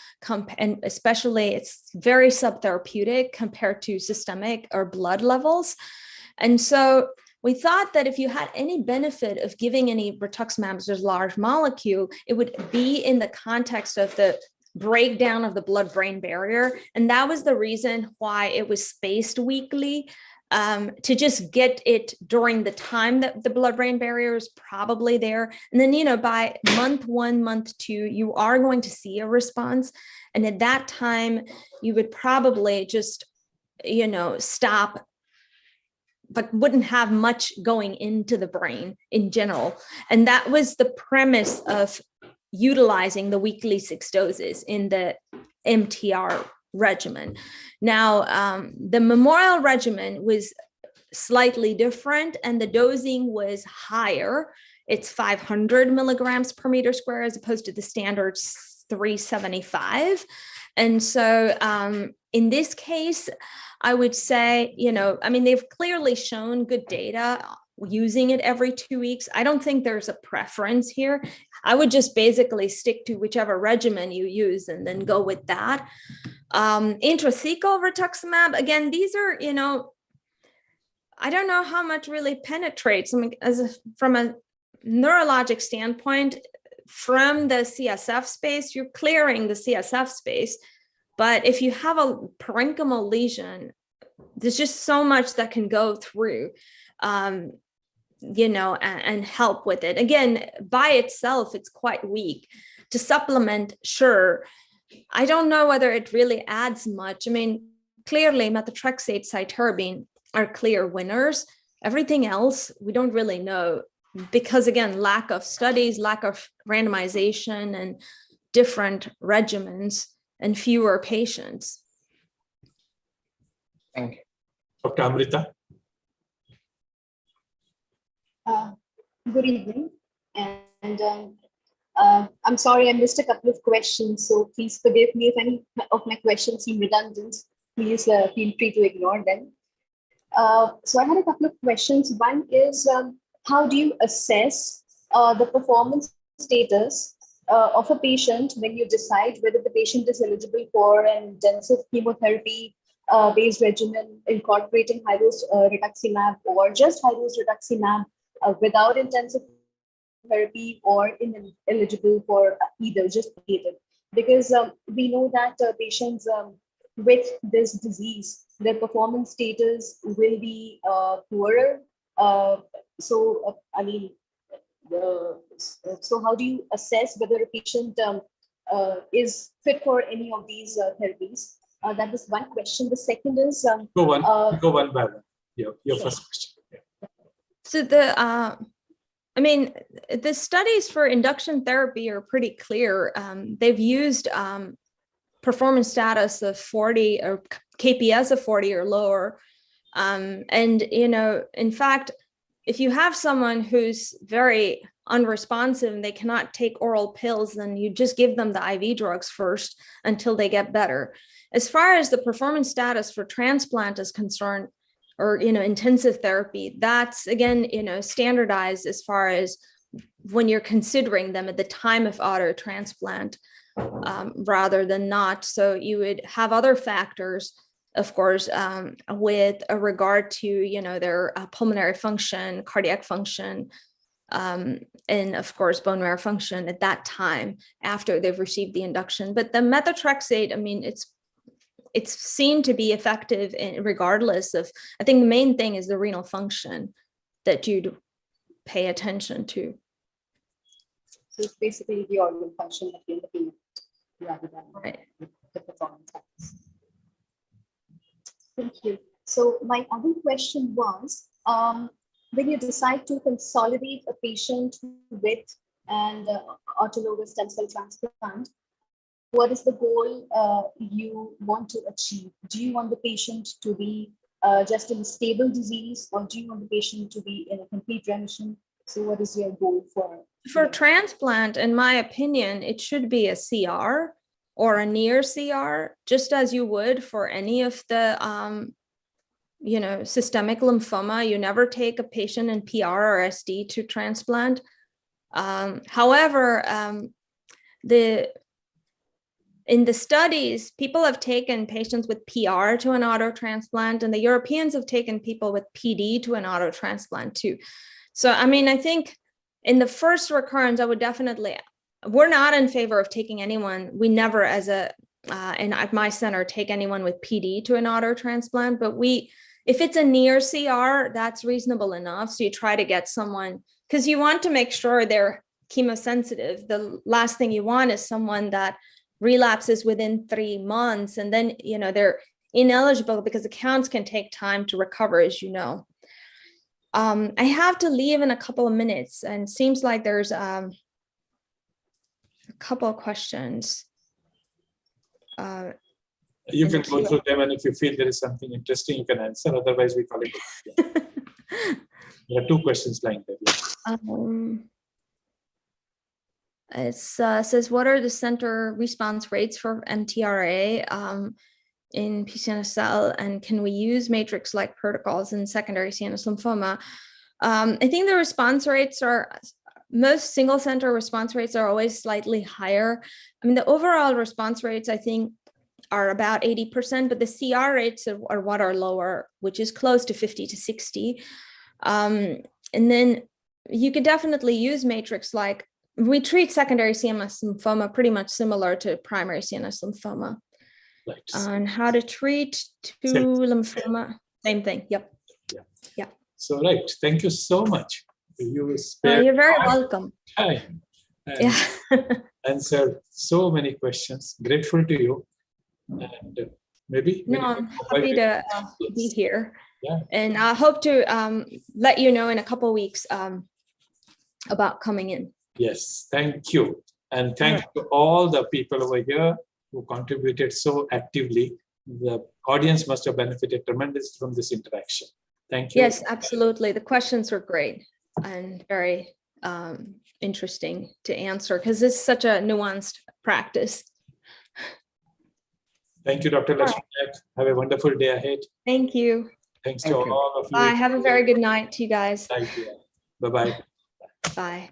and especially it's very subtherapeutic compared to systemic or blood levels. And so we thought that if you had any benefit of giving any rituximab as a large molecule, it would be in the context of the breakdown of the blood-brain barrier. And that was the reason why it was spaced weekly, to just get it during the time that the blood-brain barrier is probably there. And then, by month 1, month 2, you are going to see a response. And at that time, you would probably just, stop, but wouldn't have much going into the brain in general. And that was the premise of utilizing the weekly 6 doses in the MTR regimen. Now, the Memorial regimen was slightly different, and the dosing was higher. It's 500 milligrams per meter square as opposed to the standard 375. And so in this case, I would say, they've clearly shown good data using it every 2 weeks. I don't think there's a preference here. I would just basically stick to whichever regimen you use and then go with that. Intrathecal rituximab, again, these are, I don't know how much really penetrates. I mean, from a neurologic standpoint, from the CSF space, you're clearing the CSF space. But if you have a parenchymal lesion, there's just so much that can go through, and help with it. Again, by itself, it's quite weak. To supplement, sure. I don't know whether it really adds much. I mean, clearly methotrexate, cytarabine are clear winners. Everything else, we don't really know because, again, lack of studies, lack of randomization and different regimens and fewer patients. Thank you. Dr. Amrita. Good evening, and I'm sorry I missed a couple of questions, so please forgive me if any of my questions seem redundant. Please feel free to ignore them. So I had a couple of questions. One is, how do you assess the performance status of a patient when you decide whether the patient is eligible for an intensive chemotherapy based regimen incorporating high-dose rituximab or just high-dose rituximab without intensive therapy, or ineligible for either, just either? Because we know that patients with this disease, their performance status will be poorer. So how do you assess whether a patient is fit for any of these therapies? That was one question. The second is Go one by one. Your sure. First question. Yeah. So the studies for induction therapy are pretty clear. They've used performance status of 40 or KPS of 40 or lower. And, in fact, if you have someone who's very unresponsive and they cannot take oral pills, then you just give them the IV drugs first until they get better. As far as the performance status for transplant is concerned, or, intensive therapy, that's, again, standardized as far as when you're considering them at the time of auto transplant rather than not. So you would have other factors, of course, with a regard to, their pulmonary function, cardiac function, and of course, bone marrow function at that time after they've received the induction. But the methotrexate, it's seen to be effective regardless of, I think the main thing is the renal function that you'd pay attention to. So it's basically the organ function that you're looking at rather than the performance status. Thank you. So my other question was, when you decide to consolidate a patient with an autologous stem cell transplant, what is the goal you want to achieve? Do you want the patient to be just in a stable disease, or do you want the patient to be in a complete remission? So what is your goal for transplant? In my opinion, it should be a CR or a near CR, just as you would for any of the systemic lymphoma. You never take a patient in PR or SD to transplant. However, in the studies, people have taken patients with PR to an auto transplant, and the Europeans have taken people with PD to an auto transplant too. So, I think in the first recurrence, I would we're not in favor of taking anyone. We never, at my center, take anyone with PD to an auto transplant, but if it's a near CR, that's reasonable enough. So you try to get someone, because you want to make sure they're chemosensitive. The last thing you want is someone that relapses within 3 months, and then they're ineligible because the counts can take time to recover, as you know. I have to leave in a couple of minutes, and it seems like there's a couple of questions. You can go through them, and if you feel there is something interesting, you can answer. Otherwise, we call it. There are 2 questions lying there. It says, what are the center response rates for MTRA in PCNSL, and can we use matrix-like protocols in secondary CNS lymphoma? I think the response rates most single center response rates are always slightly higher. The overall response rates, I think, are about 80%, but the CR rates are what are lower, which is close to 50 to 60. And then you could definitely use matrix. Like we treat secondary CNS lymphoma pretty much similar to primary CNS lymphoma. Right. On how to treat lymphoma, same thing. Yep. Yeah. So, right. Thank you so much. You You're very welcome. Time and answered so many questions. Grateful to you. And maybe. No, I'm happy to be here. Yeah. And I hope to let you know in a couple of weeks about coming in. Yes, thank you. And thank you to all the people over here who contributed so actively. The audience must have benefited tremendously from this interaction. Thank you. Yes, absolutely. The questions were great and very interesting to answer because it's such a nuanced practice. Thank you, Dr. Lakshmi. Have a wonderful day ahead. Thank you. Thanks to all of you. Bye. Have a very good night to you guys. Thank you. Bye-bye. Bye.